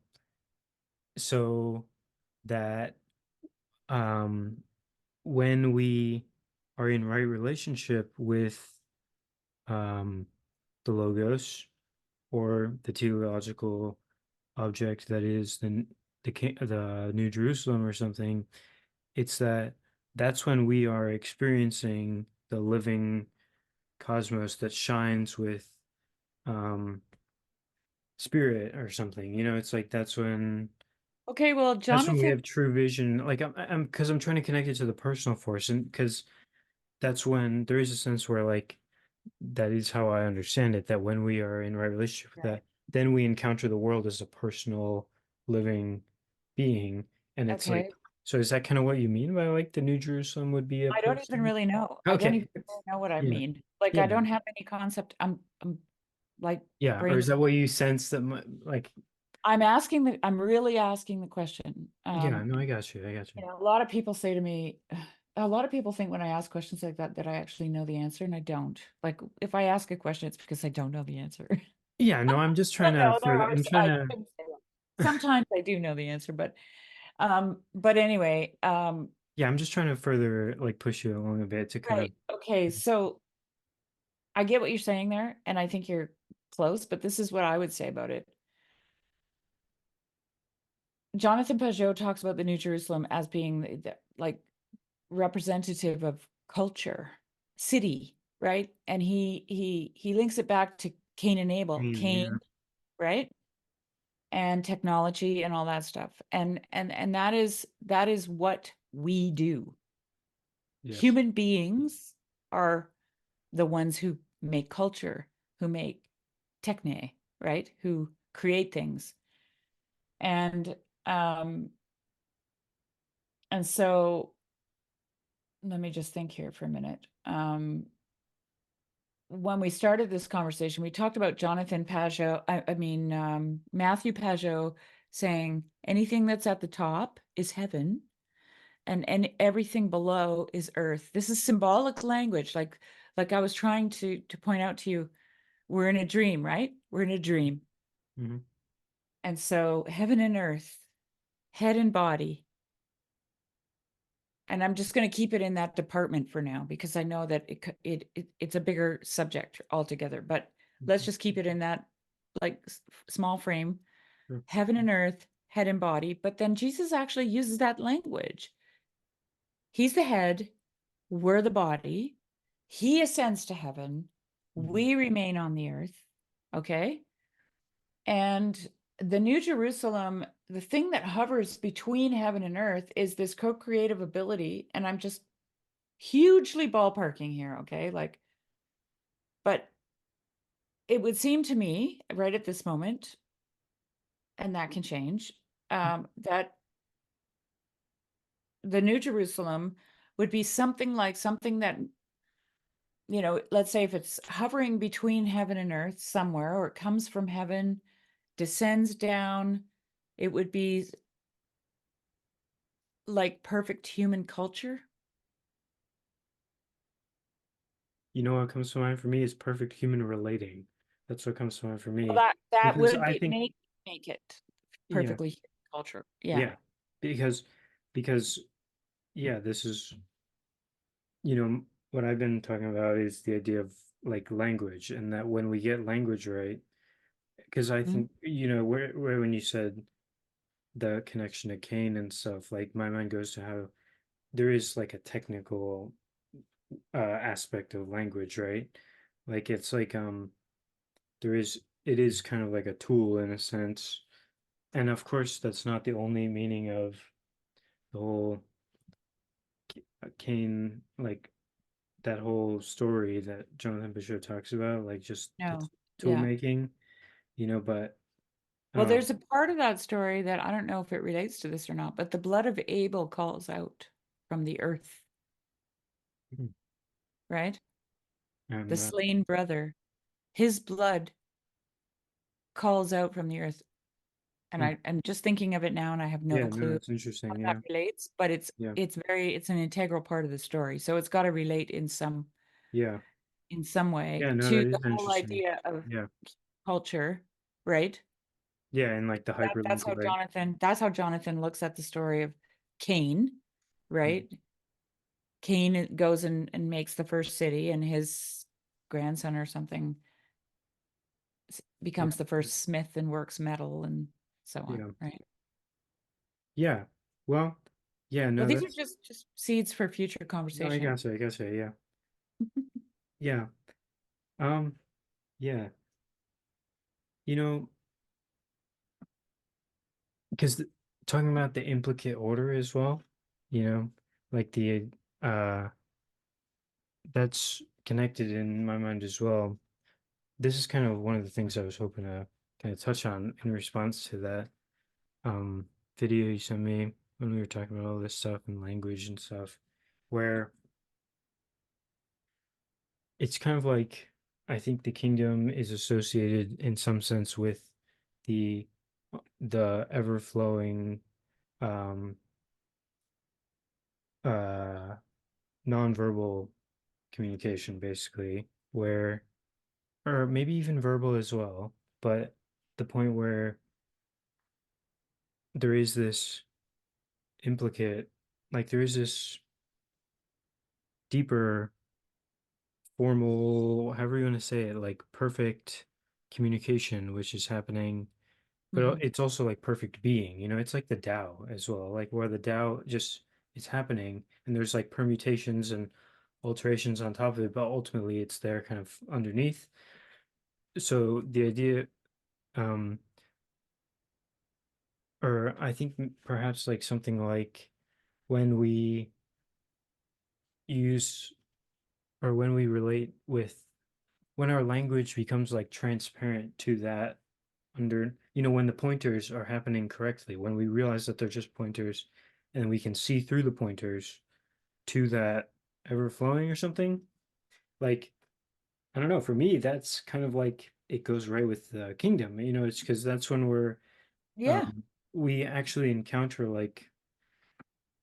so that um, when we are in right relationship with um the logos or the teleological object that is the New Jerusalem or something, it's that's when we are experiencing the living cosmos that shines with um spirit or something. You know, it's like Okay, well, that's when we Jonathan, have true vision. Like I'm because I'm trying to connect it to the personal force, and because that's when there is a sense where like that is how I understand it, that when we are in right relationship with right. that, then we encounter the world as a personal living being. And it's like, Okay. so is that kind of what you mean by like the New Jerusalem would be a I don't even person? really know. I don't Okay. even really know what I Yeah. mean. Like, I Yeah. don't have any concept. I'm like Yeah. Or brain. is that what you sense that like, I'm really asking the question. yeah, no, I got you. I got you. A lot of people say to me, a lot of people think when I ask questions like that I actually know the answer, and I don't. Like, if I ask a question, it's because I don't know the answer. Yeah, no, I'm just trying But to no, there further, are, I'm trying I to, couldn't say that. Sometimes I do know the answer, but anyway, yeah, I'm just trying to further like push you along a bit to kind of, right. Okay. So I get what you're saying there, and I think you're close, but this is what I would say about it. Jonathan Pajot talks about the New Jerusalem as being like representative of culture, city, right? And he links it back to Cain and Abel, yeah, Cain, right? And technology and all that stuff. And that is what we do. yes. Human beings are the ones who make culture, who make techne, right? Who create things. And um and so let me just think here for a minute. When we started this conversation, we talked about Jonathan Pajot, Matthew Pajot saying anything that's at the top is heaven and everything below is earth. This is symbolic language. Like I was trying to point out to you, we're in a dream, right? We're in a dream. Mm-hmm. And so heaven and earth, head and body. And I'm just going to keep it in that department for now because I know that it's a bigger subject altogether. But let's just keep it in that like small frame, Sure. heaven and earth, head and body. But then Jesus actually uses that language. He's the head, we're the body. He ascends to heaven. Mm-hmm. We remain on the earth. Okay. And the New Jerusalem, the thing that hovers between heaven and earth is this co-creative ability. And I'm just hugely ballparking here. Okay. But it would seem to me right at this moment, and that can change, that the New Jerusalem would be something like something that, let's say if it's hovering between heaven and earth somewhere, or it comes from heaven, descends down, it would be like perfect human culture. You know what comes to mind for me is perfect human relating. That's what comes to mind for Well, me. that Because would I be think, make it yeah, perfectly human culture. Yeah. yeah, because, because, yeah, this is, you know, what I've been talking about is the idea of like language, and that when we get language right, because I Mm. think, where when you said the connection to Cain and stuff, like my mind goes to how there is like a technical aspect of language, right? Like it's like it is kind of like a tool in a sense. And of course, that's not the only meaning of the whole Cain, like that whole story that Jonathan Bishop talks about, like just the No. tool Yeah. making, but Well, um, there's a part of that story that I don't know if it relates to this or not, but the blood of Abel calls out from the earth, right? The I'm not, slain brother, his blood calls out from the earth. And hmm, I'm just thinking of it now and I have no yeah, no, clue it's interesting. how Yeah, that relates, but yeah, it's an integral part of the story. So it's got to relate yeah, in some way yeah, no, to that the is whole interesting. idea of Yeah, culture, right? yeah, and like the That's hyperlink, how right? Jonathan looks at the story of Cain, Mm, right? Cain goes and makes the first city, and his grandson or something yeah, becomes the first smith and works metal and so on, yeah, right? yeah. Well, yeah, Well, no, these are that's just seeds for future no, conversation. I guess so, yeah, yeah. Um, yeah, you know, because talking about the implicate order as well, you know, like the uh that's connected in my mind as well. This is kind of one of the things I was hoping to kind of touch on in response to that um video you sent me when we were talking about all this stuff and language and stuff, where it's kind of like I think the kingdom is associated in some sense with the the ever flowing um uh nonverbal communication, basically, where, or maybe even verbal as well, but the point where there is this implicate, like there is this deeper, formal, however you want to say it, like perfect communication, which is happening, but Mhm. it's also like perfect being, it's like the Tao as well, like where the Tao just it's happening and there's like permutations and alterations on top of it, but ultimately it's there kind of underneath. So the idea, um, or I think perhaps like something like when we use or when we relate with when our language becomes like transparent to that under, when the pointers are happening correctly, when we realize that they're just pointers and we can see through the pointers to that ever flowing or something, like I don't know, for me that's kind of like it goes right with the kingdom, it's because that's when Yeah. um we actually encounter like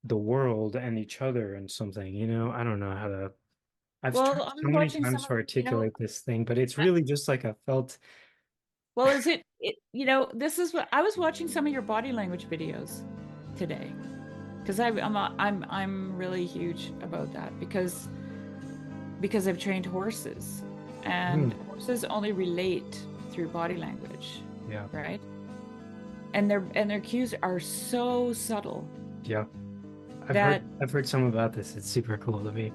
the world and each other and something, I don't know how to, I've tried Well, I so was many watching some times of, to articulate this thing, but it's I- really just like a felt. well, is this is what I was watching some of your body language videos today because I'm really huge about that because I've trained horses and Mm, horses only relate through body language, yeah, right? And their cues are so subtle yeah. that I've heard some about this. It's super cool to me.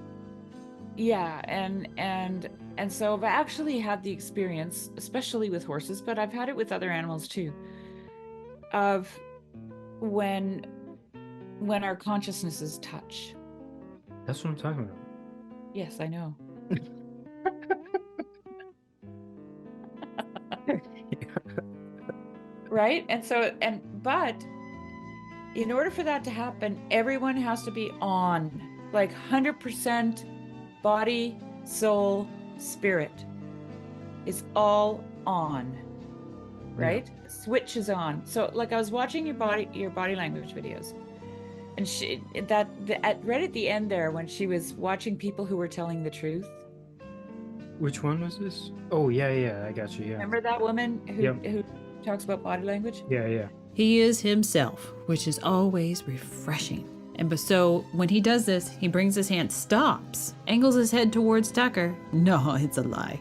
yeah, and so I've actually had the experience, especially with horses, but I've had it with other animals too, of when our consciousnesses touch. That's what I'm talking Yes, I know. about. Right? But in order for that to happen, everyone has to be on, like 100% body, soul, spirit is all on, Yeah. right? Switch is on. So like I was watching your body language videos. And right at the end there, when she was watching people who were telling the truth, Which one was this? Oh, yeah, yeah. I got you. Yeah. remember that woman Yep. who talks about body language? Yeah, yeah. He is himself, which is always refreshing. So when he does this, he brings his hand, stops, angles his head towards Tucker. No, it's a lie.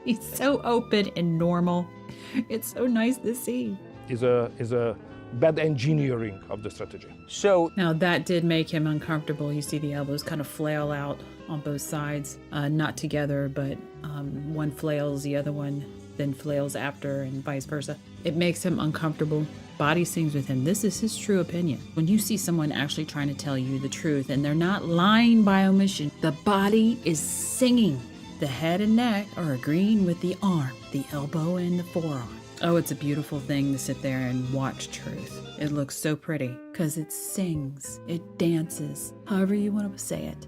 He's so open and normal. It's so nice to see. Is a bad engineering of the strategy. So Now that did make him uncomfortable. You see the elbows kind of flail out on both sides, not together, but one flails, the other one then flails after, and vice versa. It makes him uncomfortable. Body sings with him. This is his true opinion. When you see someone actually trying to tell you the truth and they're not lying by omission, the body is singing. The head and neck are agreeing with the arm, the elbow, and the forearm. Oh, it's a beautiful thing to sit there and watch truth. It looks so pretty because it sings, it dances, however you want to say it.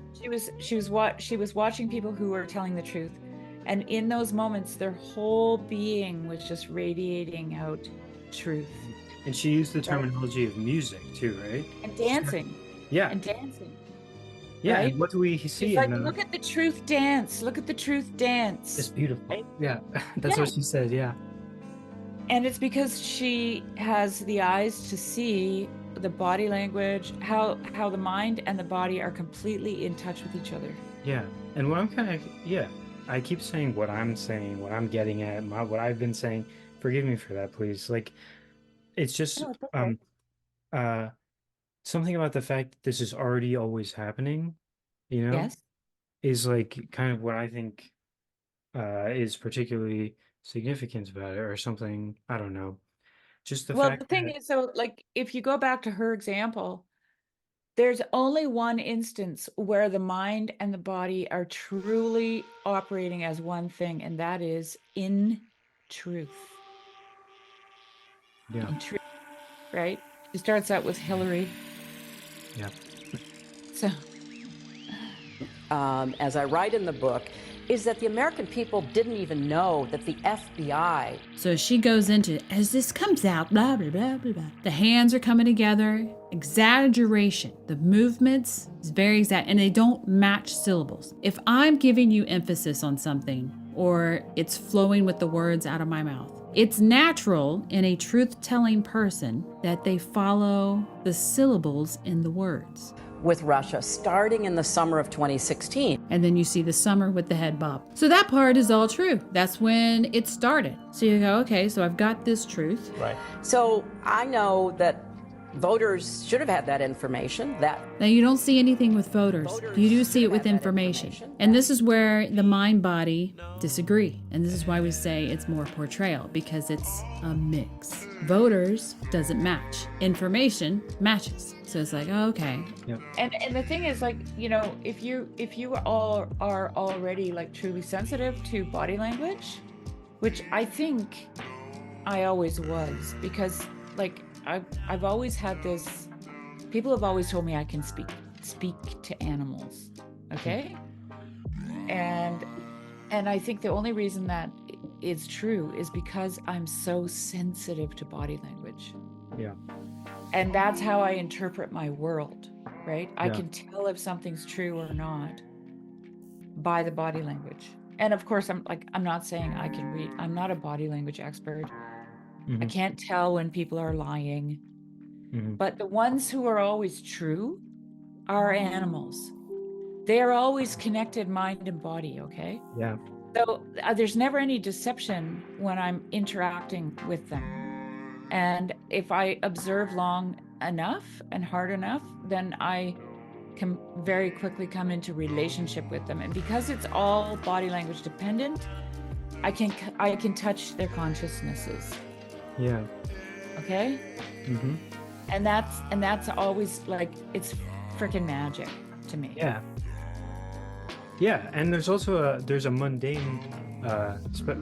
She was watching people who were telling the truth, and in those moments, their whole being was just radiating out truth. And she used the terminology of music too, right? And dancing. Yeah. And dancing. Yeah. right? And what do we see? She's like, in look at the truth dance. Look at the truth dance. It's beautiful. Right? Yeah. That's Yeah. what she said. Yeah. And it's because she has the eyes to see the body language, how the mind and the body are completely in touch with each other. Yeah. And what I'm kind of, yeah, I keep saying what I'm saying, what I'm getting at, what I've been saying. Forgive me for that, please. Like, it's just No, it's okay. something about the fact that this is already always happening, Yes. is like kind of what I think is particularly significant about it, or something. I don't know. Just the Well, fact the thing that, is, so like, if you go back to her example, there's only one instance where the mind and the body are truly operating as one thing, and that is in truth. yeah, In truth, right? She starts out with Hillary. yeah, So, as I write in the book, is that the American people didn't even know that the FBI. So she goes into, as this comes out, blah, blah, blah, blah, blah. The hands are coming together, exaggeration. The movements is very exact, and they don't match syllables. If I'm giving you emphasis on something, or it's flowing with the words out of my mouth, it's natural in a truth-telling person that they follow the syllables in the words. With Russia starting in the summer of 2016. And then you see the summer with the head bob. So that part is all true. That's when it started. So you go, okay, so I've got this truth. Right. So I know that voters should have had that information. That Now you don't see anything with voters. You do see it with information. And this is where the mind body disagree. And this is why we say it's more portrayal, because it's a mix. Voters doesn't match. Information matches. So it's like, oh, okay. and the thing is, like, if you all are already like truly sensitive to body language, which I think I always was, because like I've always had this, people have always told me I can speak to animals, okay? And I think the only reason that is true is because I'm so sensitive to body language. yeah, And that's how I interpret my world, right? I Yeah. can tell if something's true or not by the body language. And of course, I'm not saying I can read. I'm not a body language expert. I Mhm. can't tell when people are lying. Mhm. But the ones who are always true are animals. They are always connected, mind and body, okay? yeah, So there's never any deception when I'm interacting with them. And if I observe long enough and hard enough, then I can very quickly come into relationship with them. And because it's all body language dependent, I can touch their consciousnesses. yeah. Okay? Hmm. And that's always like, it's freaking magic to me. Yeah. Yeah, and there's also there's a mundane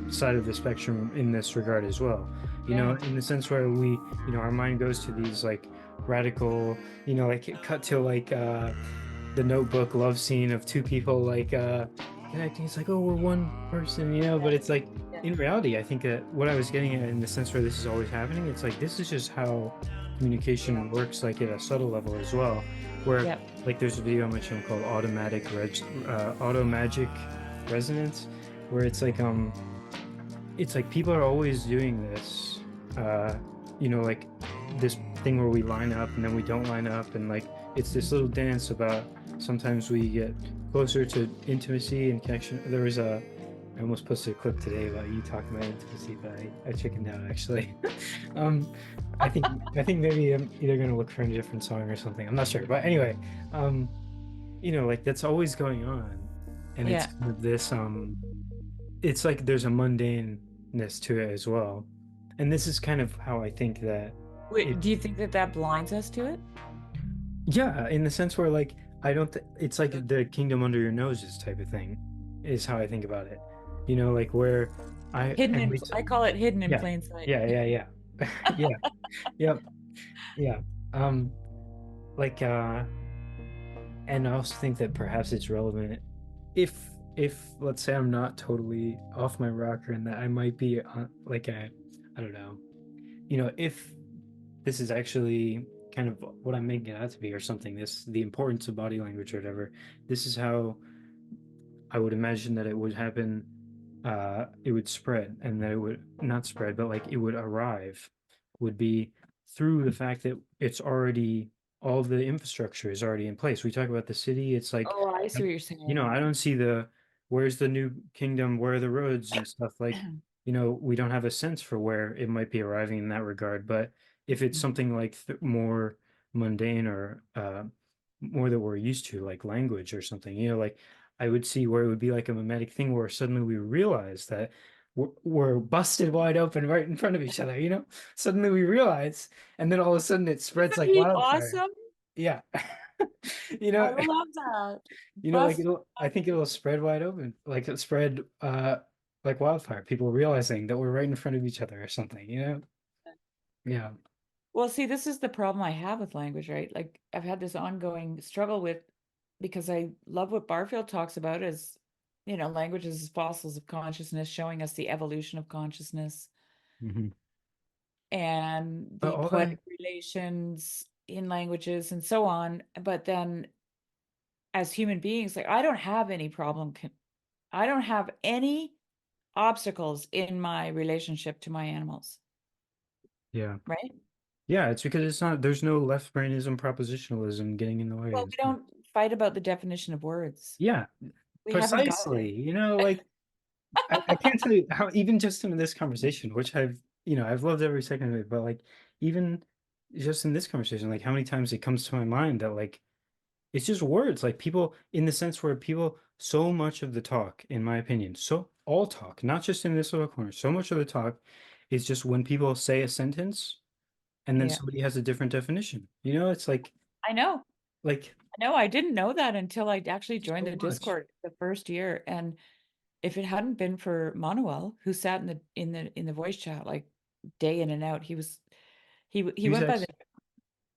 side of the spectrum in this regard as well. In the sense where we, our mind goes to these like radical, like cut to like the Notebook love scene of two people like connecting. It's like, oh, we're one person, but it's like, in reality, I think that what I was getting at, in the sense where this is always happening, it's like, this is just how communication works, like at a subtle level as well, where Yep. like there's a video I mentioned called Automagic Resonance, where it's like people are always doing this, like this thing where we line up and then we don't line up, and like it's this little dance about sometimes we get closer to intimacy and connection. There was I almost posted a clip today about you talking about intimacy, but I chickened out actually. um, I think maybe I'm either gonna look for a different song or something. I'm not sure, but anyway, um, like that's always going on, and it's Yeah. kind of this it's like there's a mundaneness to it as well, and this is kind of how I think that Wait, do you think that that blinds us to it? yeah, in the sense where like I don't it's like the kingdom under your noses type of thing is how I think about it. Like where I call it hidden in yeah, plain sight. yeah. Yeah. Yep. Yeah. Um like and I also think that perhaps it's relevant if let's say I'm not totally off my rocker and that I might be like I don't know. If this is actually kind of what I'm making it out to be or something, the importance of body language or whatever, this is how I would imagine that it would happen. It would spread, and that it would not spread, but like it would arrive, would be through the fact that it's already all the infrastructure is already in place. We talk about the city, it's like, Oh, I see what you're saying. I don't see where's the new kingdom, where are the roads and stuff like, we don't have a sense for where it might be arriving in that regard. But if it's something like more mundane or more that we're used to, like language or something, like I would see where it would be like a mimetic thing where suddenly we realize that we're busted wide open right in front of each other, Suddenly we realize, and then all of a sudden it spreads Wouldn't like that be wildfire. awesome? Yeah. I love that. Like Bust. I think it'll spread wide open, like it spread like wildfire, people realizing that we're right in front of each other or something. Yeah. Well, see, this is the problem I have with language, right? Like I've had this ongoing struggle with, because I love what Barfield talks about as, language as fossils of consciousness, showing us the evolution of consciousness Hmm. and But the all that, poetic relations in languages and so on. But then as human beings, like I don't have any problem. I don't have any obstacles in my relationship to my animals, yeah. right? Yeah, it's because there's no left brainism, propositionalism getting in the way Well, and we stuff. don't fight about the definition of words. Yeah, We haven't got there. precisely. Like I can't tell you how, even just in this conversation, which I've loved every second of it, but like even just in this conversation, like how many times it comes to my mind that like it's just words, like people, in the sense where people, so much of the talk, in my opinion, so all talk, not just in this little corner, so much of the talk is just when people say a sentence and then Yeah, somebody has a different definition. It's I know. like I know. I didn't know that until I actually joined so the much. Discord the first year. And if it hadn't been for Manuel, who sat in the voice chat like day in and out, he He was went by the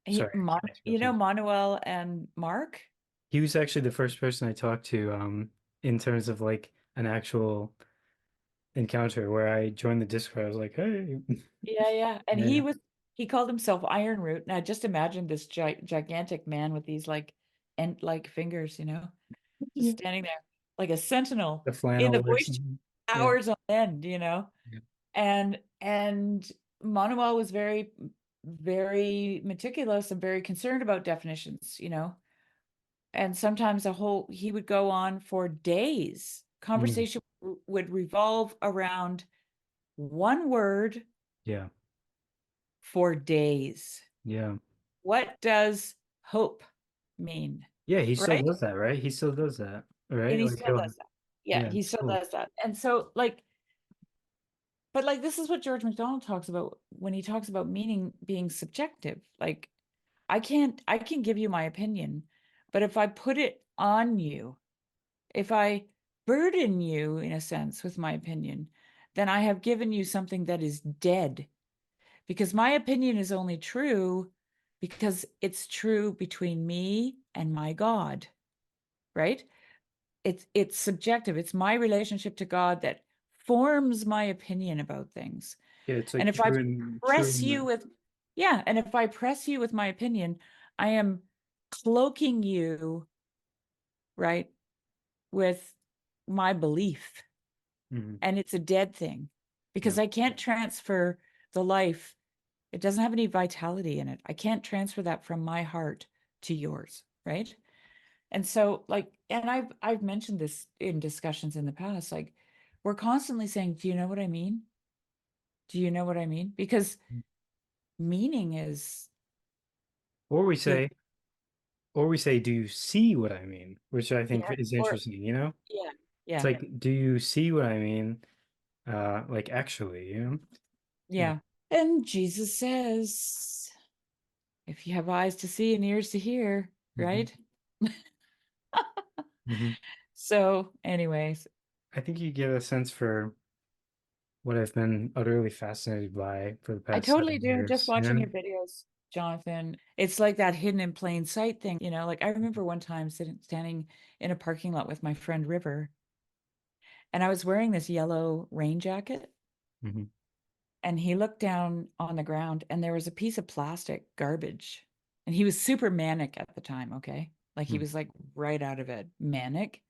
actually, sorry, I can't interrupt you. Manuel and Mark. He was actually the first person I talked to, in terms of like an actual encounter where I joined the Discord. I was like, hey. Yeah, yeah. And Yeah. he called himself Iron Root. And I just imagined this gigantic man with these like ant-like fingers, just Yeah. standing there like a sentinel The in the flannel or voice something. Yeah. hours on end. Yeah. And Manuel was very, very meticulous and very concerned about definitions. And sometimes he would go on for days. Mm. Conversation would revolve around one word Yeah. for days. Yeah. What does hope mean? Yeah, he still Right? does that, right? He still does that, And right? he Like still does that. Yeah, yeah, he it's still cool. does that. And so but like this is what George MacDonald talks about when he talks about meaning being subjective. Like I can give you my opinion, but if I put it on you, if I burden you in a sense with my opinion, then I have given you something that is dead, because my opinion is only true because it's true between me and my God, right? It's subjective. It's my relationship to God that forms my opinion about things. Yeah, it's And like if I true press in you the with, yeah, and if I press you with my opinion, I am cloaking you, right, with my belief. Mhm. And it's a dead thing because Yeah. I can't transfer the life. It doesn't have any vitality in it. I can't transfer that from my heart to yours, right? And so like, and I've mentioned this in discussions in the past, like we're constantly saying, do you know what I mean? Do you know what I mean? Because meaning is Or we is say, do you see what I mean? Which I think yeah, is or interesting, you know? yeah, It's yeah, like, do you see what I mean? Like actually, you know? Yeah. yeah. And Jesus says, if you have eyes to see and ears to hear, Hmm. right? Hmm. So, anyways, I think you get a sense for what I've been utterly fascinated by for the I past totally 7 do. Just years. watching Yeah. your videos, Jonathan, it's like that hidden in plain sight thing, you know, like I remember one time standing in a parking lot with my friend River, and I was wearing this yellow rain jacket, Hmm. and he looked down on the ground and there was a piece of plastic garbage. And he was super manic at the time, okay? Like he was like right out of it, manic.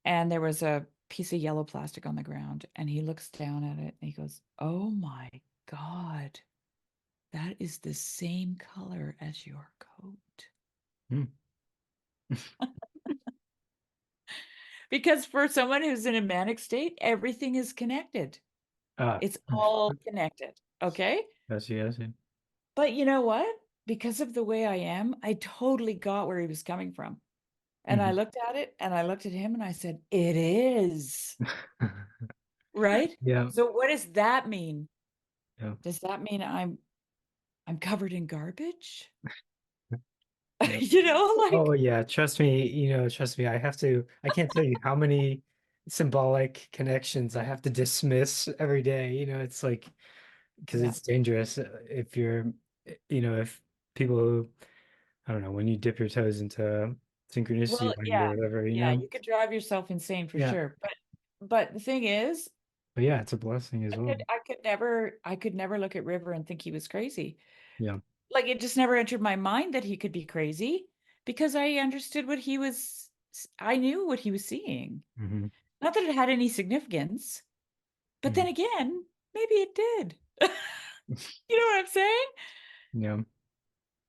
And there was a piece of yellow plastic on the ground, and he looks down at it and he goes, "Oh my God, that is the same color as your coat." Mm. Because for someone who's in a manic state, everything is connected. Ah, It's all connected, okay? I see, I see. But you know what? Because of the way I am, I totally got where he was coming from. And I Hmm. looked at it and I looked at him and I said, "It is." Right? Yeah, So what does that mean? yeah, Does that mean I'm covered in garbage? yeah. You know, Oh like yeah, trust me, I can't tell you how many symbolic connections I have to dismiss every day. It's like because yeah. it's dangerous if if people, I don't know, when you dip your toes into synchronicity Well, land yeah. or whatever, Yeah, you could drive yourself insane for Yeah. sure. But the thing is, But yeah, it's a blessing as well. I could never look at River and think he was crazy. Yeah. Like it just never entered my mind that he could be crazy because I understood I knew what he was seeing. Hmm. Not that it had any significance, but Hmm. then again, maybe it did. You know what I'm saying? Yeah.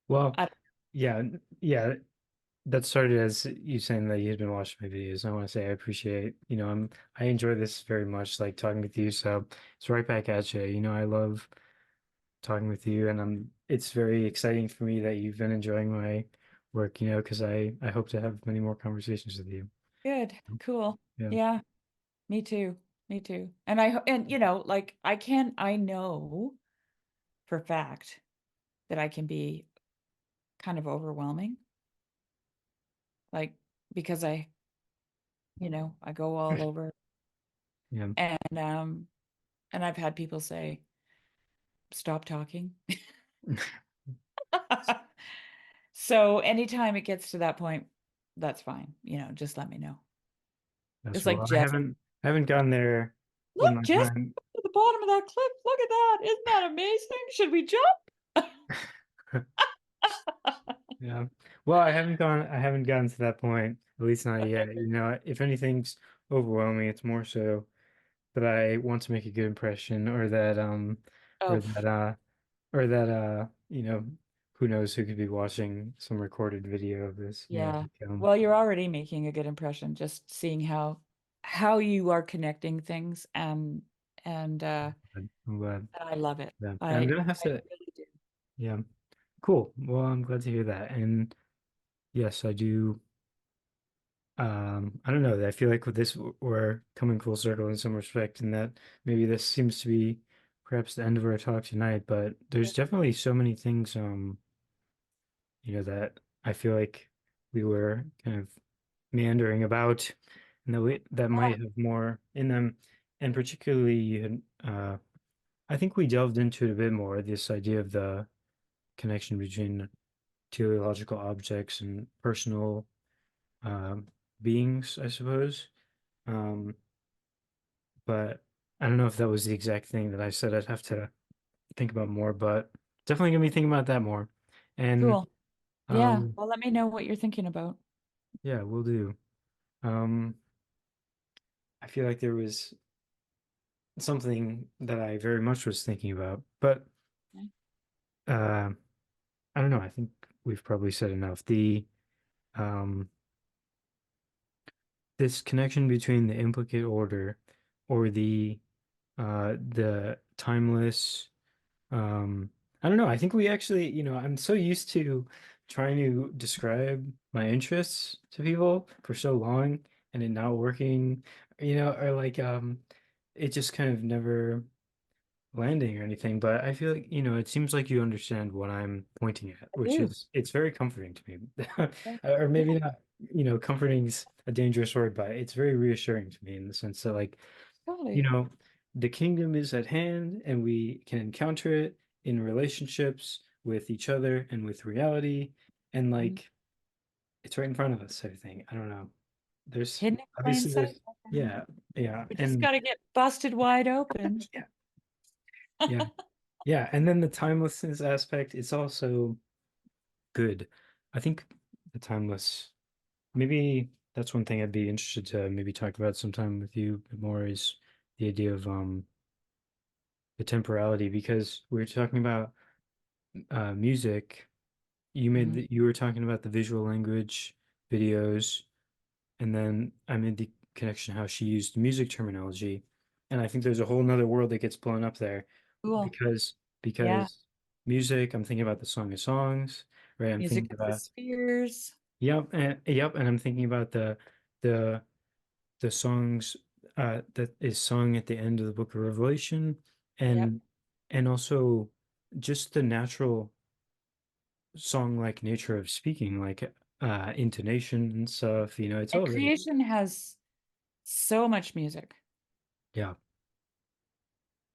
Well, I, yeah, yeah. That started as you saying that you had been watching my videos. I want to say I appreciate, I enjoy this very much, like talking with you. So it's right back at you. I love talking with you, and it's very exciting for me that you've been enjoying my work, because I hope to have many more conversations with you. good, cool. Yeah. Yeah, me too. Me too. And like I know for a fact that I can be kind of overwhelming, like because I go all over Yeah. and I've had people say, "Stop talking." So anytime it gets to that point, that's fine. Just let me know. That's It's like well, Jess. I haven't gone there in Look, my Jess, time. at the bottom of that cliff. Look at that. Isn't that amazing? Should we jump? Yeah. Well, I haven't gotten to that point, at least not Okay, yet. If anything's overwhelming, it's more so that I want to make a good impression oh, or that uh or that who knows who could be watching some recorded video of this, yeah. Well, you're already making a good impression, just seeing how you are connecting things and I'm glad. I love it. Yeah. I'm I gonna have I to, really do. yeah. Cool. Well, I'm glad to hear that. And yes, I do. I don't know. I feel like with this, we're coming full circle in some respect, and that maybe this seems to be perhaps the end of our talk tonight. But there's definitely so many things, that I feel like we were kind of meandering about, and that Yeah. might have more in them. And particularly, I think we delved into it a bit more, this idea of the connection between teleological objects and personal um, beings, I suppose. Um, but I don't know if that was the exact thing that I said. I'd have to think about more, but definitely gonna be thinking about that more. And Cool. Yeah. um, Well, let me know what you're thinking about. yeah, we'll do. Um, I feel like there was something that I very much was thinking about, but Okay. uh, I don't know. I think we've probably said enough. Um this connection between the implicate order or the timeless I don't know. I think we actually, I'm so used to trying to describe my interests to people for so long and it not working, or like it just kind of never landing or anything. But I feel like, it seems like you understand what I'm pointing at, I which do. is it's very comforting to me. Yeah. Or maybe Yeah, not, comforting is a dangerous word, but it's very reassuring to me in the sense that like you totally. know, the kingdom is at hand and we can encounter it in relationships with each other and with reality. And Mhm. like, it's right in front of us, type of thing. I don't know. There's Hidden in plain obviously sight. yeah, yeah. We just And got to get busted wide open. yeah, yeah, yeah. And then the timelessness aspect, it's also good. I think the timeless, maybe that's one thing I'd be interested to maybe talk about sometime with you a bit more is the idea of the temporality because we are talking about music. Mhm. You were talking about the visual language videos, and then I made the connection how she used music terminology, and I think there's a whole nother world that gets blown up there Cool. because Yeah. music. I'm thinking about the Song of Songs, right? I'm Music thinking of the about spheres. yep, and I'm thinking about the the songs that is sung at the end of the Book of Revelation, Yep. and also just the natural song-like nature of speaking, like intonation and stuff, it's And all very creation has so much music. yeah,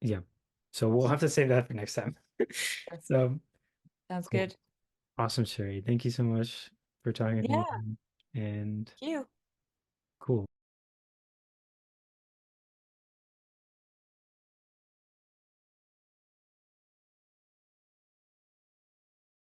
yeah. So we'll have to save that for next time. Sure. So Sounds cool. good. Awesome, Sherry. Thank you so much for talking with me Yeah. again. And Thank you. cool.